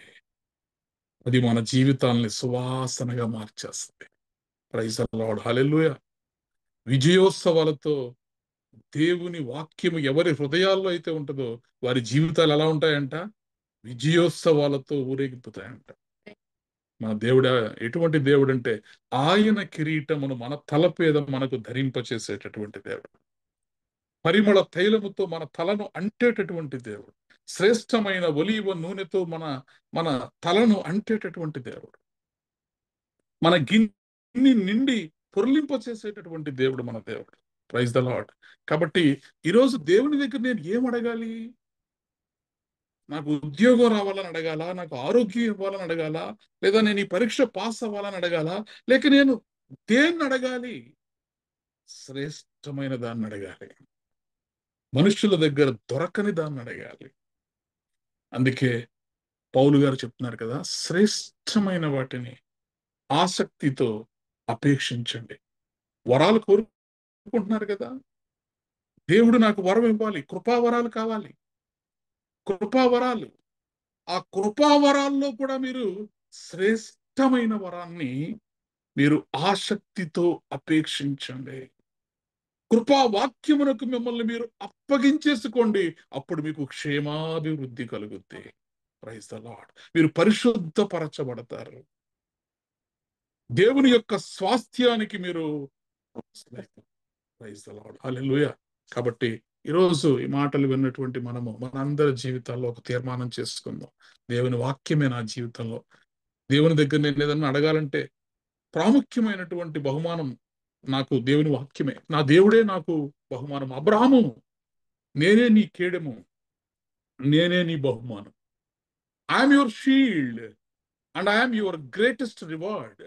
అది మన జీవితాల్ని సువాసనగా మార్చేస్తుంది. ప్రైజ్ ద లార్డ్, హల్లెలూయా. విజయోత్సవాలతో దేవుని వాక్యము ఎవరి హృదయాల్లో అయితే ఉంటుందో వారి జీవితాలు ఎలా ఉంటాయంట? విజయోత్సవాలతో ఊరేగిపోతాయంట. మన దేవుడు ఎటువంటి దేవుడు అంటే ఆయన కిరీటమును మన తలపేద మనకు ధరింపచేసేటటువంటి దేవుడు. పరిమళ తైలముతో మన తలను అంటేటటువంటి దేవుడు. శ్రేష్టమైన ఒలీవ నూనెతో మన తలను అంటేటటువంటి దేవుడు. మన గిన్నె నిండి పొర్లింపచేసేటటువంటి దేవుడు మన దేవుడు. Praise the Lord. కాబట్టి ఈరోజు దేవుని దగ్గర నేను ఏం అడగాలి? నాకు ఉద్యోగం రావాలని అడగాల, నాకు ఆరోగ్యం ఇవ్వాలని అడగాల, లేదా నేను ఈ పరీక్ష పాస్ అవ్వాలని అడగాల, లేక నేను దేన్ని అడగాలి? శ్రేష్టమైన దాన్ని అడగాలి. మనుషుల దగ్గర దొరకని దాన్ని అడగాలి. అందుకే పౌలు గారు చెప్తున్నారు కదా, శ్రేష్టమైన వాటిని ఆసక్తితో అపేక్షించండి. వరాలు కోరుకుంటున్నారు కదా, దేవుడు నాకు వరం ఇవ్వాలి, కృపావరాలు కావాలి. కృపావరాలు, ఆ కృపావరాల్లో కూడా మీరు శ్రేష్టమైన వరాన్ని మీరు ఆసక్తితో అపేక్షించండి. కృపా వాక్యమునకు మిమ్మల్ని మీరు అప్పగించేసుకోండి. అప్పుడు మీకు క్షేమాభివృద్ధి కలుగుద్ది. Praise the lord. మీరు పరిశుద్ధపరచబడతారు. దేవుని యొక్క స్వాస్థ్యానికి మీరు ప్రైజ్ ద లార్డ్, హల్లెలూయా. కాబట్టి ఈరోజు ఈ మాటలు విన్నటువంటి మనము మనందరి జీవితాల్లో ఒక తీర్మానం చేసుకుందాం. దేవుని వాక్యమే నా జీవితంలో. దేవుని దగ్గర నేను ఏదన్నా అడగాలంటే ప్రాముఖ్యమైనటువంటి బహుమానం నాకు దేవుని వాక్యమే. నా దేవుడే నాకు బహుమానం. అబ్రహాము, నేనే నీ కేడెము, నేనే నీ బహుమానం. I'm your shield and I'm your greatest reward.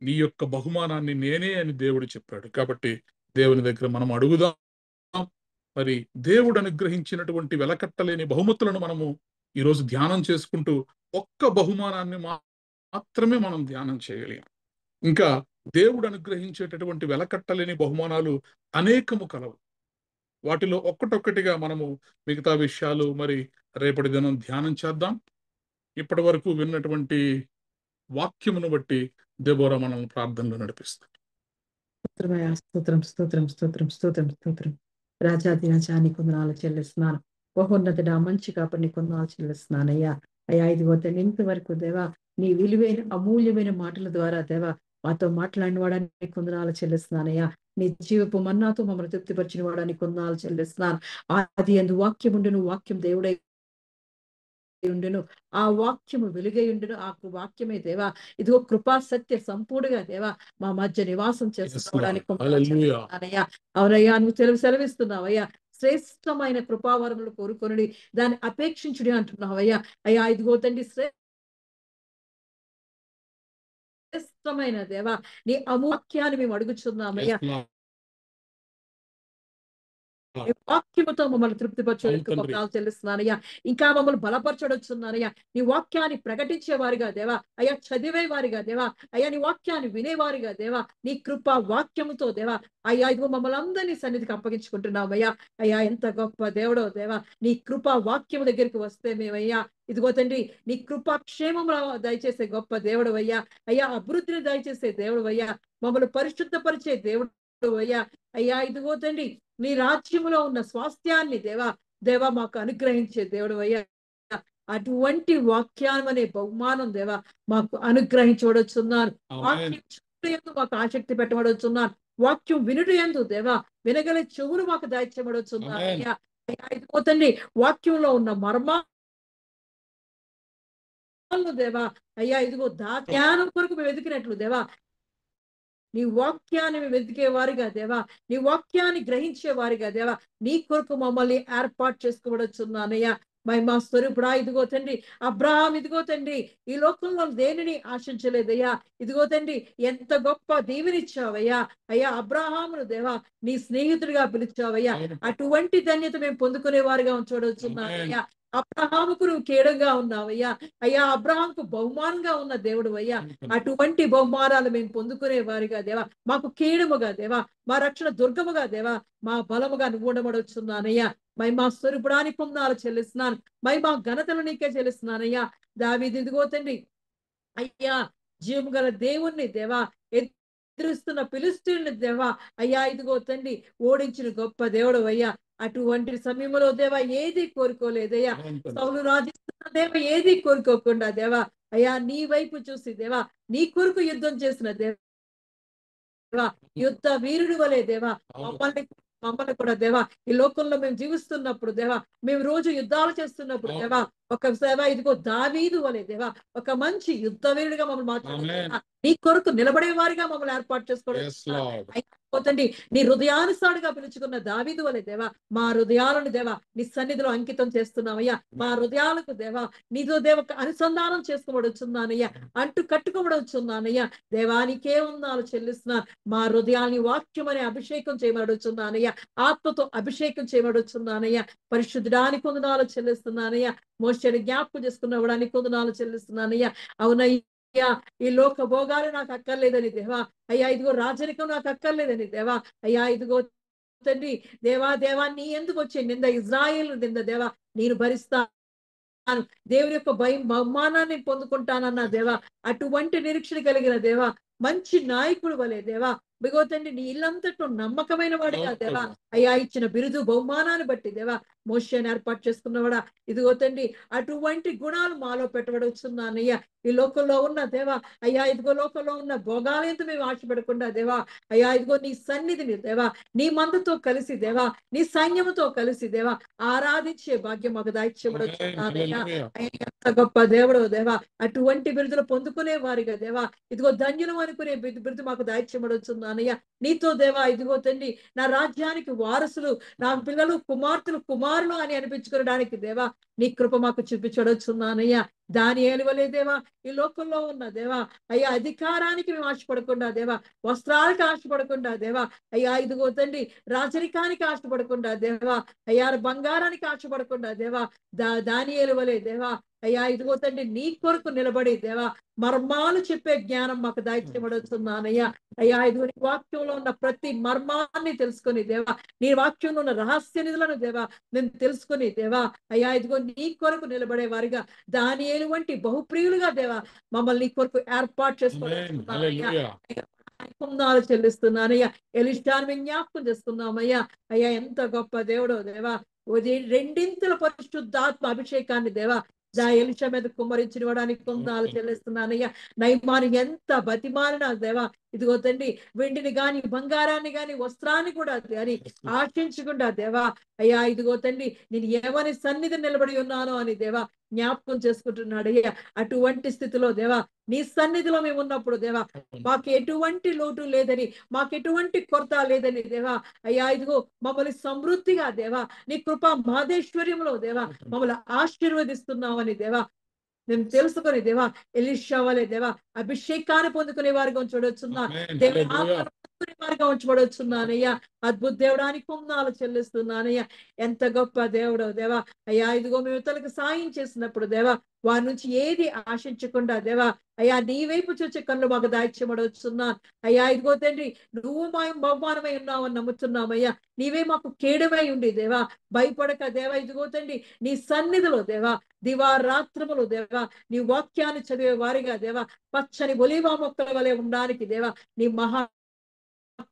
నీ యొక్క బహుమానాన్ని నేనే అని దేవుడు చెప్పాడు. కాబట్టి దేవుని దగ్గర మనం అడుగుదాం. మరి దేవుడు అనుగ్రహించినటువంటి వెలకట్టలేని బహుమతులను మనము ఈరోజు ధ్యానం చేసుకుంటూ ఒక్క బహుమానాన్ని మాత్రమే మనం ధ్యానం చేయగలిగాం. ఇంకా దేవుడు అనుగ్రహించేటటువంటి వెలకట్టలేని బహుమానాలు అనేకము కలవు. వాటిలో ఒక్కటొక్కటిగా మనము మిగతా విషయాలు మరి రేపటి దినం ధ్యానం చేద్దాం. ఇప్పటి వరకు విన్నటువంటి వాక్యమును బట్టి దెబోరా మనల్ని ప్రార్థనలో నడిపిస్తాం. స్తోత్రం స్తోత్రం స్తోత్రం స్తోత్రం స్తోత్రం. రాజాది రాజాని కొందనాలు చెల్లిస్తున్నాను. బహున్నతుడా మంచి కాపరిని కొందనాలు చెల్లిస్తున్నాను అయ్యా. అయ్యా ఇదిగో తండ్రి, ఇంతవరకు దేవా నీ విలువైన అమూల్యమైన మాటల ద్వారా దేవా మాతో మాట్లాడిన వాడానికి కొందనాలు చెల్లిస్తున్నానయ్యా. నీ జీవపు మన్నాతో మమ్మల్ని తృప్తిపరిచిన వాడానికి కొందనాలు చెల్లిస్తున్నాను. ఆది యందు వాక్యం ఉండును, వాక్యం దేవుడై ఉండును, ఆ వాక్యము వెలుగై ఉండును, ఆ వాక్యమే దేవా ఇదిగో కృపా సత్య సంపూర్ణంగా దేవా మా మధ్య నివాసం చేసుకోవడానికి చెల్లిస్తున్నానయ్యా. అవునయ్యా, నువ్వు సెలవిస్తున్నావయ్యా. శ్రేష్టమైన కృపావరములు కోరుకొని దాన్ని అపేక్షించుడి అంటున్నావయ్యా. అయ్యా ఇదిగో తండ్రి, శ్రేష్టమైన దేవా నీ అమూల్యాన్ని మేము అడుగుచున్నామయ్యా. నీ వాక్యముతో మమ్మల్ని తృప్తిపరచడానికి అవును తండ్రి. వందనాలు చెల్లిస్తున్నానయ్యా. ఇంకా మమ్మల్ని బలపరచడొచ్చున్నానయ్యా. నీ వాక్యాన్ని ప్రకటించే వారిగా దేవా, అయ్యా చదివే వారిగా దేవా, అయ్యా నీ వాక్యాన్ని వినేవారిగా దేవా, నీ కృప వాక్యముతో దేవా, అయ్యా ఇదిగో మమ్మల్ని అందరినీ సన్నిధికి అప్పగించుకుంటున్నామయ్యా. అయ్యా ఎంత గొప్ప దేవుడో దేవా, నీ కృప వాక్యము దగ్గరికి వస్తే మేమయ్యా ఇదిగో తండ్రి నీ కృపా క్షేమము దయచేసే గొప్ప దేవుడు అయ్యా. అయ్యా అభివృద్ధిని దయచేసే దేవుడు అయ్యా, మమ్మల్ని పరిశుద్ధపరిచే దేవుడు అయ్యా. అయ్యా ఇదిగో తండ్రి నీ రాజ్యములో ఉన్న స్వాస్థ్యాన్ని దేవా మాకు అనుగ్రహించే దేవుడు అయ్యా. అటువంటి వాక్యానం అనే బహుమానం దేవా మాకు అనుగ్రహించబడుచున్నారు. వాక్యం చూపుట యందు మాకు ఆసక్తి పెట్టబడుచున్నారు. వాక్యం వినుట యందు దేవా వినగల చెవులు మాకు దయచేయబడుచున్నారు అయ్యా. అయ్యా ఇదిగో తండ్రి వాక్యంలో ఉన్న మర్మాలు దేవా, అయ్యా ఇదిగో జ్ఞానం కొరకు మేము వెతికినట్లు దేవా నీ వాక్యాన్ని మేము వెతికే వారిగా దేవా, నీ వాక్యాన్ని గ్రహించే వారిగా దేవా నీ కొరకు మమ్మల్ని ఏర్పాటు చేసుకోబడుచున్నానయ్యా. మా స్వరూపుడా ఇదిగో తండ్రి అబ్రహాం ఇదిగో తండ్రి ఈ లోకంలో దేనిని ఆశించలేదయ్యా. ఇదిగో తండ్రి ఎంత గొప్ప దీవెనిచ్చావయ్యా. అయ్యా అబ్రహామును దేవా నీ స్నేహితుడిగా పిలిచావయ్యా. అటువంటి ధన్యత మేము పొందుకునే వారిగా చూడవచ్చున్నావయ్యా. అబ్రహాముకు నువ్వు కేడంగా ఉన్నావయ్యా. అయ్యా అబ్రహాంకు బహుమానంగా ఉన్న దేవుడు అయ్యా. అటువంటి బహుమానాలు మేము పొందుకునే వారిగా దేవా మాకు కీడముగా దేవా, మా రక్షణ దుర్గముగా దేవా, మా బలముగా నువ్వు ఉండబడుచున్నానయ్యా. మా స్వరూపుడానికి పొందాలు చెల్లిస్తున్నాను. మా ఘనతలు నీకే చెల్లిస్తున్నానయ్యా. దావీదు ఇదిగో తండ్రి అయ్యా జీవము గల దేవుణ్ణి దేవా ఎదురుస్తున్న ఫిలిష్తీయుని దేవా అయ్యా ఇదిగో తండ్రి ఓడించిన గొప్ప దేవుడు అయ్యా. అటువంటి సమయంలో దేవా ఏది కోరుకోలేదయ్యా. సౌలు రాజిస్తున్న దేవా ఏది కోరుకోకుండా దేవా అయ్యా నీ వైపు చూసి దేవా నీ కొరకు యుద్ధం చేసిన దేవా యుద్ధ వీరుడు వలే దేవా మమ్మల్ని కూడా దేవా ఈ లోకంలో మేము జీవిస్తున్నప్పుడు దేవా మేము రోజు యుద్ధాలు చేస్తున్నప్పుడు దేవా ఒక సేవ ఇదిగో దావీదు వలే దేవా ఒక మంచి యుద్ధ వీరుడిగా మమ్మల్ని మార్చుకుంటా నీ కొరకు నిలబడే వారిగా మమ్మల్ని ఏర్పాటు చేసుకోవడం నీ హృదయానుసారుగా పిలుచుకున్న దావీదు వలే దేవా మా హృదయాలను దేవా నీ సన్నిధిలో అంకితం చేస్తున్నామయ్యా. మా హృదయాలకు దేవా నీతో దేవ అనుసంధానం చేసుకోబడుచున్నానయ్యా, అంటూ కట్టుకోబడుచున్నానయ్యా. దేవానికే ఉన్నాను చెల్లిస్తున్నాను. మా హృదయాన్ని వాక్యం అనే అభిషేకం చేయబడుచున్నానయ్యా, ఆత్మతో అభిషేకం చేయబడుచున్నానయ్యా. పరిశుద్ధానికి వందనాలు చెల్లిస్తున్నానయ్యా. మోషేని జ్ఞాపకం చేసుకున్నవడానికి వందనాలు చెల్లిస్తున్నానయ్యా. అవునయ్యా ఈ లోక భోగాలు నాకు అక్కర్లేదని దేవా, అయ్యా ఇదిగో రాజరికం నాకు అక్కర్లేదని దేవా, అయ్యా ఇదిగో తండ్రి దేవా నీ ఎందుకు వచ్చే నింద ఇజ్రాయేల్ నింద దేవా నేను భరిస్తాను, దేవుని యొక్క బహుమానాన్ని పొందుకుంటానన్న దేవా అటువంటి నిరీక్షణ కలిగిన దేవా మంచి నాయకుడు వలే దేవా బిగో తండ్రి నీ ఇల్లంతట్లో నమ్మకమైన వాడిగా దేవా అయ్యా ఇచ్చిన బిరుదు బహుమానాన్ని బట్టి దేవా మోషేని ఏర్పాటు చేసుకున్నవాడా ఇదిగో తండ్రి అటువంటి గుణాలు మాలో పెట్టబడుచున్నానయ్యా. ఈ లోకంలో ఉన్న దేవా అయ్యా ఇదిగో లోకంలో ఉన్న భోగాలయంతో మేము ఆశపడకుండా దేవా అయ్యా ఇదిగో నీ సన్నిధిని దేవా నీ మందుతో కలిసి దేవా నీ సైన్యముతో కలిసి దేవా ఆరాధించే భాగ్యం మాకు దాయిచ్చబడుచున్నానయ్యా. ఎంత గొప్ప దేవుడు దేవా అటువంటి బిరుదులు పొందుకునే వారిగా దేవా ఇదిగో ధన్యులు అనుకునే బిరుదు మాకు దాయిచ్చబడుచున్నానయ్యా. నీతో దేవా ఇదిగో తండ్రి నా రాజ్యానికి వారసులు నా పిల్లలు కుమారులు అని అనిపించుకోవడానికి దేవా నీ కృప మాకు చూపించడొచ్చున్నానయ్యా. దానియేలు వలే దేవా ఈ లోకంలో ఉన్న దేవా అయ్యా అధికారానికి మేము ఆశపడకుండా దేవా, వస్త్రాలకు ఆశపడకుండా దేవా అయ్యా ఇదిగో తండ్రి రాజరికానికి ఆశపడకుండా దేవా అయ్యా బంగారానికి ఆశపడకుండా దేవా దానియేలు వలే దేవా అయ్యా ఇదిగో తండ్రి నీ కొరకు నిలబడి దేవా మర్మాలు చెప్పే జ్ఞానం మాకు దాయిచ్చబడుతున్నానయ్యా. అయ్యా ఇదిగో నీ వాక్యంలో ఉన్న ప్రతి మర్మాన్ని తెలుసుకొని దేవా నీ వాక్యంలో ఉన్న రహస్య నిధులను దేవా మేము తెలుసుకొని దేవా అయ్యా ఇదిగో నీ కొరకు నిలబడే వారిగా దానియేలు వంటి బహుప్రియులుగా దేవా మమ్మల్ని నీ కొరకు ఏర్పాటు చేసుకోవడం చెల్లిస్తున్నానయ్యా. ఎలిషాను మేము జ్ఞాపకం చేస్తున్నామయ్యా. అయ్యా ఎంత గొప్ప దేవుడో దేవా రెండింతల పరిశుద్ధాత్మ అభిషేకాన్ని దేవా ఎలిషా మీద కుమ్మరించిన వాడానికి కొందాలు చెల్లిస్తున్నానయ్యా. నైమాని ఎంత బతిమాలినా దేవా ఇదిగో తండ్రి వెండిని గాని బంగారాన్ని గాని వస్త్రాన్ని కూడా అని ఆశించకుండా దేవా అయ్యా ఇదిగో తండ్రి నేను ఏమని సన్నిధి నిలబడి ఉన్నానో అని దేవా జ్ఞాపకం చేసుకుంటున్నాడు అయ్యా. అటువంటి స్థితిలో దేవా నీ సన్నిధిలో మేము ఉన్నప్పుడు దేవా మాకు ఎటువంటి లోటు లేదని, మాకు ఎటువంటి కొరత లేదని దేవా అయ్యా ఇదిగో మమ్మల్ని సమృద్ధిగా దేవా నీ కృపా మాదేశ్వర్యంలో దేవా మమ్మల్ని ఆశీర్వదిస్తున్నామని దేవా మేము తెలుసుకొని దేవా ఎలీషా వలె దేవా అభిషేకాన్ని పొందుకునే వారిగా ఉంచబడుచున్నా ఆమేన్. దేవా హల్లెలూయా. ఆత్మను పొందుకునే వారిగా ఉంచబడుచున్నానయ్యా. అద్భుత దేవుడానికి వందనాలు చెల్లిస్తున్నానయ్యా. ఎంత గొప్ప దేవుడు దేవా. అయ్యా ఇదిగో మేము ఇతరులకు సాయం చేసినప్పుడు దేవా వారి నుంచి ఏది ఆశించకుండా దేవా అయ్యా నీ వైపు చూచే కళ్ళు మాకు దాయిచ్చబడుచున్నా. అయ్యా ఇదిగో తండ్రి నువ్వు మా బహుమానమై ఉన్నావని నమ్ముతున్నామయ్యా. నీవే మాకు కేడమై ఉండి దేవా భయపడక దేవా ఇదిగో తండ్రి నీ సన్నిధిలో దేవా దివారాత్రములు దేవా నీ వాక్యాన్ని చదివే వారిగా దేవా పచ్చని ఒలీవ మొక్కల వలె ఉండడానికి దేవా నీ మహా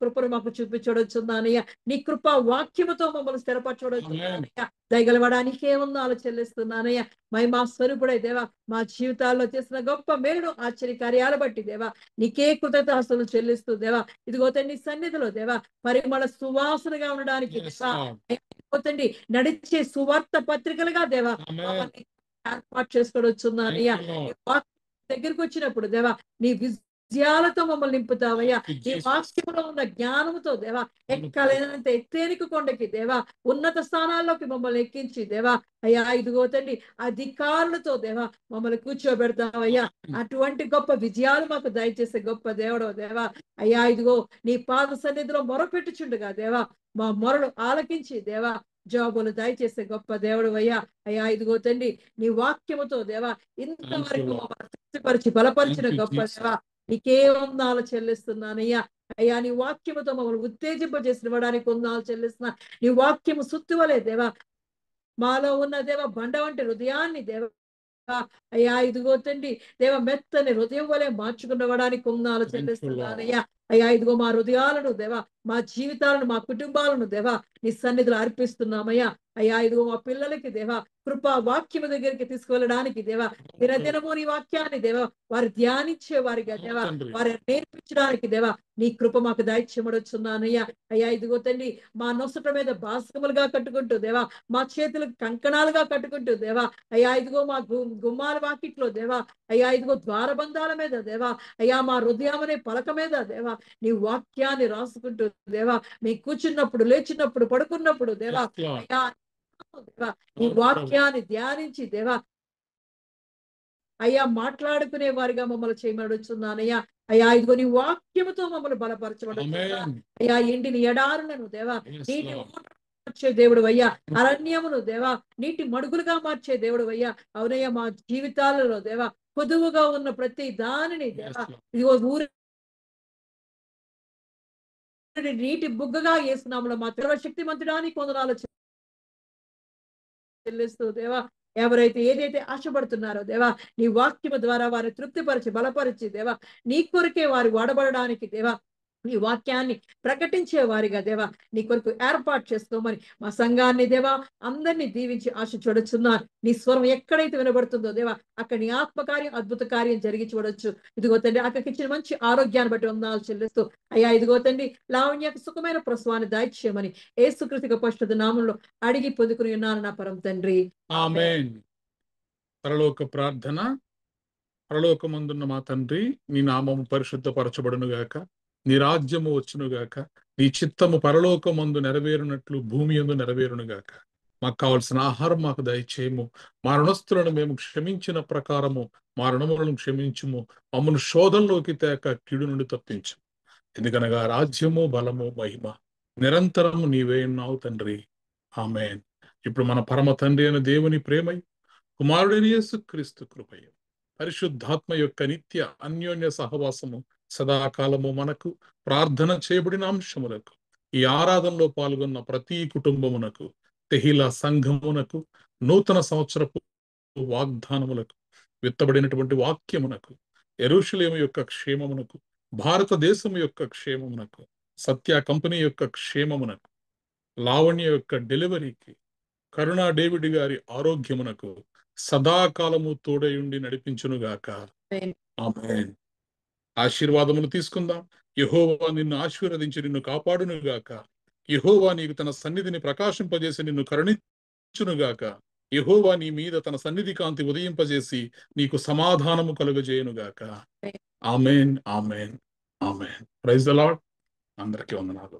కృపను మాకు చూపించవచ్చున్నానయ్యా. నీ కృప వాక్యముతో మమ్మల్ని స్థిరపరచవచ్చున్నానయ్యా. దయగలవడానికే వందనాలు చెల్లిస్తున్నానయ్యా. మా స్వరూపుడై దేవా మా జీవితాల్లో చేసిన గొప్ప మేలును ఆశ్చర్య కార్యాలు బట్టి దేవా నీకే కృతజ్ఞతాస్తుతులు చెల్లిస్తూ దేవా ఇదిగో తండ్రి సన్నిధిలో దేవా పరిమళ సువాసనగా ఉండడానికి Yes, దేవా Lord. ఇదిగో తండ్రి నడిచే సువార్త పత్రికలుగా దేవా ఆమేన్. మమ్మల్ని ఏర్పాటు చేసుకోవచ్చున్నానయ్యా. Thank you, Lord. నీ వాక్యం దగ్గరికి వచ్చినప్పుడు దేవా నీ విజయాలతో మమ్మల్ని నింపుతావయ్యా. Thank you, నీ Jesus. వాక్యంలో ఉన్న జ్ఞానముతో దేవా ఎక్కలేనంత ఎత్తేనిక కొండకి దేవా ఉన్నత స్థానాల్లోకి మమ్మల్ని ఎక్కించి దేవా అయ్యా ఇదిగో తండ్రి అధికారులతో దేవా మమ్మల్ని కూర్చోబెడతావయ్యా. అటువంటి గొప్ప విజయాలు మాకు దయచేసే గొప్ప దేవుడు దేవా అయ్యా ఇదిగో నీ పాద సన్నిధిలో మొరపెట్టుచుండగా దేవా మా మొరలు ఆలకించి దేవా జవాబులు దయచేసే గొప్ప దేవుడు అయ్యా. అయ్యా ఇదిగో తండ్రి నీ వాక్యముతో దేవా ఇంతవరకు Lord. మమ్మల్ని తృప్తిపరిచి బలపరిచిన Thank you, గొప్ప Jesus. దేవా నీకే వందనాలు చెల్లిస్తున్నానయ్యా. అయ్యా నీ వాక్యముతో మమ్మల్ని ఉత్తేజింపజేసిన ఇవ్వడానికి వందనాలు చెల్లిస్తున్నా. నీ వాక్యము సుత్తువలే దేవా మాలో ఉన్న దేవ బండ వంటి హృదయాన్ని దేవ అయ్యా ఇదిగో తండ్రి దేవ మెత్తని హృదయం వలె మార్చుకునవడానికి వందనాలు Thank you, చెల్లిస్తున్నానయ్యా. అయ్యా ఇదిగో మా హృదయాలను దేవా మా జీవితాలను మా కుటుంబాలను దేవా నీ సన్నిధిలో అర్పిస్తున్నామయ్యా. అయ్యా ఇదిగో మా పిల్లలకి దేవా కృపా వాక్యము దగ్గరికి తీసుకువెళ్ళడానికి దేవా దినదినము నీ వాక్యాన్ని దేవా వారు ధ్యానించే వారిగా దేవా తండ్రి. వారు నేర్పించడానికి దేవా నీ కృప మాకు దాయిచ్చమడుచున్నానయ్యా. అయ్యా ఇదిగో తండ్రి మా నొసట మీద బాస్కములుగా కట్టుకుంటూ దేవా మా చేతులకు కంకణాలుగా కట్టుకుంటూ దేవా అయ్యా ఇదిగో మా గుమ్మాల వాకిట్లో దేవా అయ్యా ఇదిగో ద్వారబంధాల మీద దేవా అయ్యా మా హృదయం అనే పలక మీద దేవా నీ వాక్యాన్ని రాసుకుంటూ దేవా మీ కూర్చున్నప్పుడు లేచినప్పుడు పడుకున్నప్పుడు దేవా Yes, Lord. అయ్యా దేవా నీ వాక్యాన్ని ధ్యానించి దేవా అయ్యా మాట్లాడుకునే వారిగా మమ్మల్ని చేయమడుచున్నానయ్యా. అయ్యా ఇదిగో నీ వాక్యముతో మమ్మల్ని బలపరచబడుతున్నా. Amen. అయ్యా ఎండిని ఎడారులను దేవా Yes, నీటి Lord. ఊటను మార్చే దేవుడు అయ్యా. అరణ్యమును దేవా నీటి మడుగులుగా మార్చే దేవుడు అయ్యా. అవునయ్యా మా జీవితాలలో దేవా పొదువుగా ఉన్న ప్రతి దానిని Yes, దేవా Lord. ఇదిగో ఊరి నీటి బుగ్గగా వేసినాములో మా సర్వశక్తిమంతుడానికి వందనాలు చెల్లిస్తూ దేవా ఎవరైతే ఏదైతే ఆశపడుతున్నారో దేవా నీ వాక్యము ద్వారా వారిని తృప్తిపరిచి బలపరిచి దేవా నీ కొరకే వారు వాడబడడానికి దేవా నీ వాక్యాన్ని ప్రకటించే వారిగా దేవా నీ కొరకు ఏర్పాటు చేసుకోమని మా సంఘాన్ని దేవా అందరినీ దీవించి ఆశ చూడొచ్చున్నారు. నీ స్వరం ఎక్కడైతే వినబడుతుందో దేవా అక్కడ నీ ఆత్మకార్యం అద్భుత కార్యం జరిగి చూడొచ్చు. ఇదిగో తండ్రి అక్కడికి ఇచ్చిన మంచి ఆరోగ్యాన్ని బట్టి వందనాలు చెల్లిస్తూ అయ్యా ఇదిగో తండ్రి లావణ్యకు సుఖమైన ప్రసవాన్ని దాయిచ్చేయమని యేసుక్రీస్తు పరిశుద్ధ నామములో అడిగి పొందుకుని ఉన్నాను నా పరమ తండ్రి. ఆమేన్. పరలోక ప్రార్థన. పరలోకమందున్న మా తండ్రి నీ నామము పరిశుద్ధపరచబడును గాక, నీ రాజ్యము వచ్చును గాక, నీ చిత్తము పరలోకమందు నెరవేరునట్లు భూమి యందు నెరవేరును గాక. మాకు కావలసిన ఆహారం మాకు దయచేయము. మా రుణస్థులను మేము క్షమించిన ప్రకారము మా రుణములను క్షమించుము. మమ్మను శోధంలోకి తేక కీడు నుండి తప్పించు. ఎందుకనగా రాజ్యము బలము మహిమ నిరంతరము నీవే ఉన్నావు తండ్రి. ఆమేన్. ఇప్పుడు మన పరమ తండ్రి అయిన దేవుని ప్రేమై కుమారుడైన యేసుక్రీస్తు కృపయు పరిశుద్ధాత్మ యొక్క నిత్య అన్యోన్య సహవాసము సదాకాలము మనకు ప్రార్థన చేయబడిన అంశములకు ఈ ఆరాధనలో పాల్గొన్న ప్రతి కుటుంబమునకు తెహిలా సంఘమునకు నూతన సంవత్సరపు వాగ్దానములకు విత్తబడినటువంటి వాక్యమునకు యెరూషలేము యొక్క క్షేమమునకు భారతదేశము యొక్క క్షేమమునకు సత్య కంపెనీ యొక్క క్షేమమునకు లావణ్య యొక్క డెలివరీకి కరుణా డేవిడ్ గారి ఆరోగ్యమునకు సదాకాలము తోడయుండి నడిపించునుగాక. ఆమేన్. ఆశీర్వాదములు తీసుకుందాం. యెహోవా నిన్ను ఆశీర్వదించి నిన్ను కాపాడునుగాక. యెహోవా నీకు తన సన్నిధిని ప్రకాశింపజేసి నిన్ను కరుణించునుగాక. యెహోవా నీ మీద తన సన్నిధి కాంతి ఉదయింపజేసి నీకు సమాధానము కలుగజేయునుగాక. Amen. Amen. Amen. Praise the Lord. అందరికీ వందనాలు.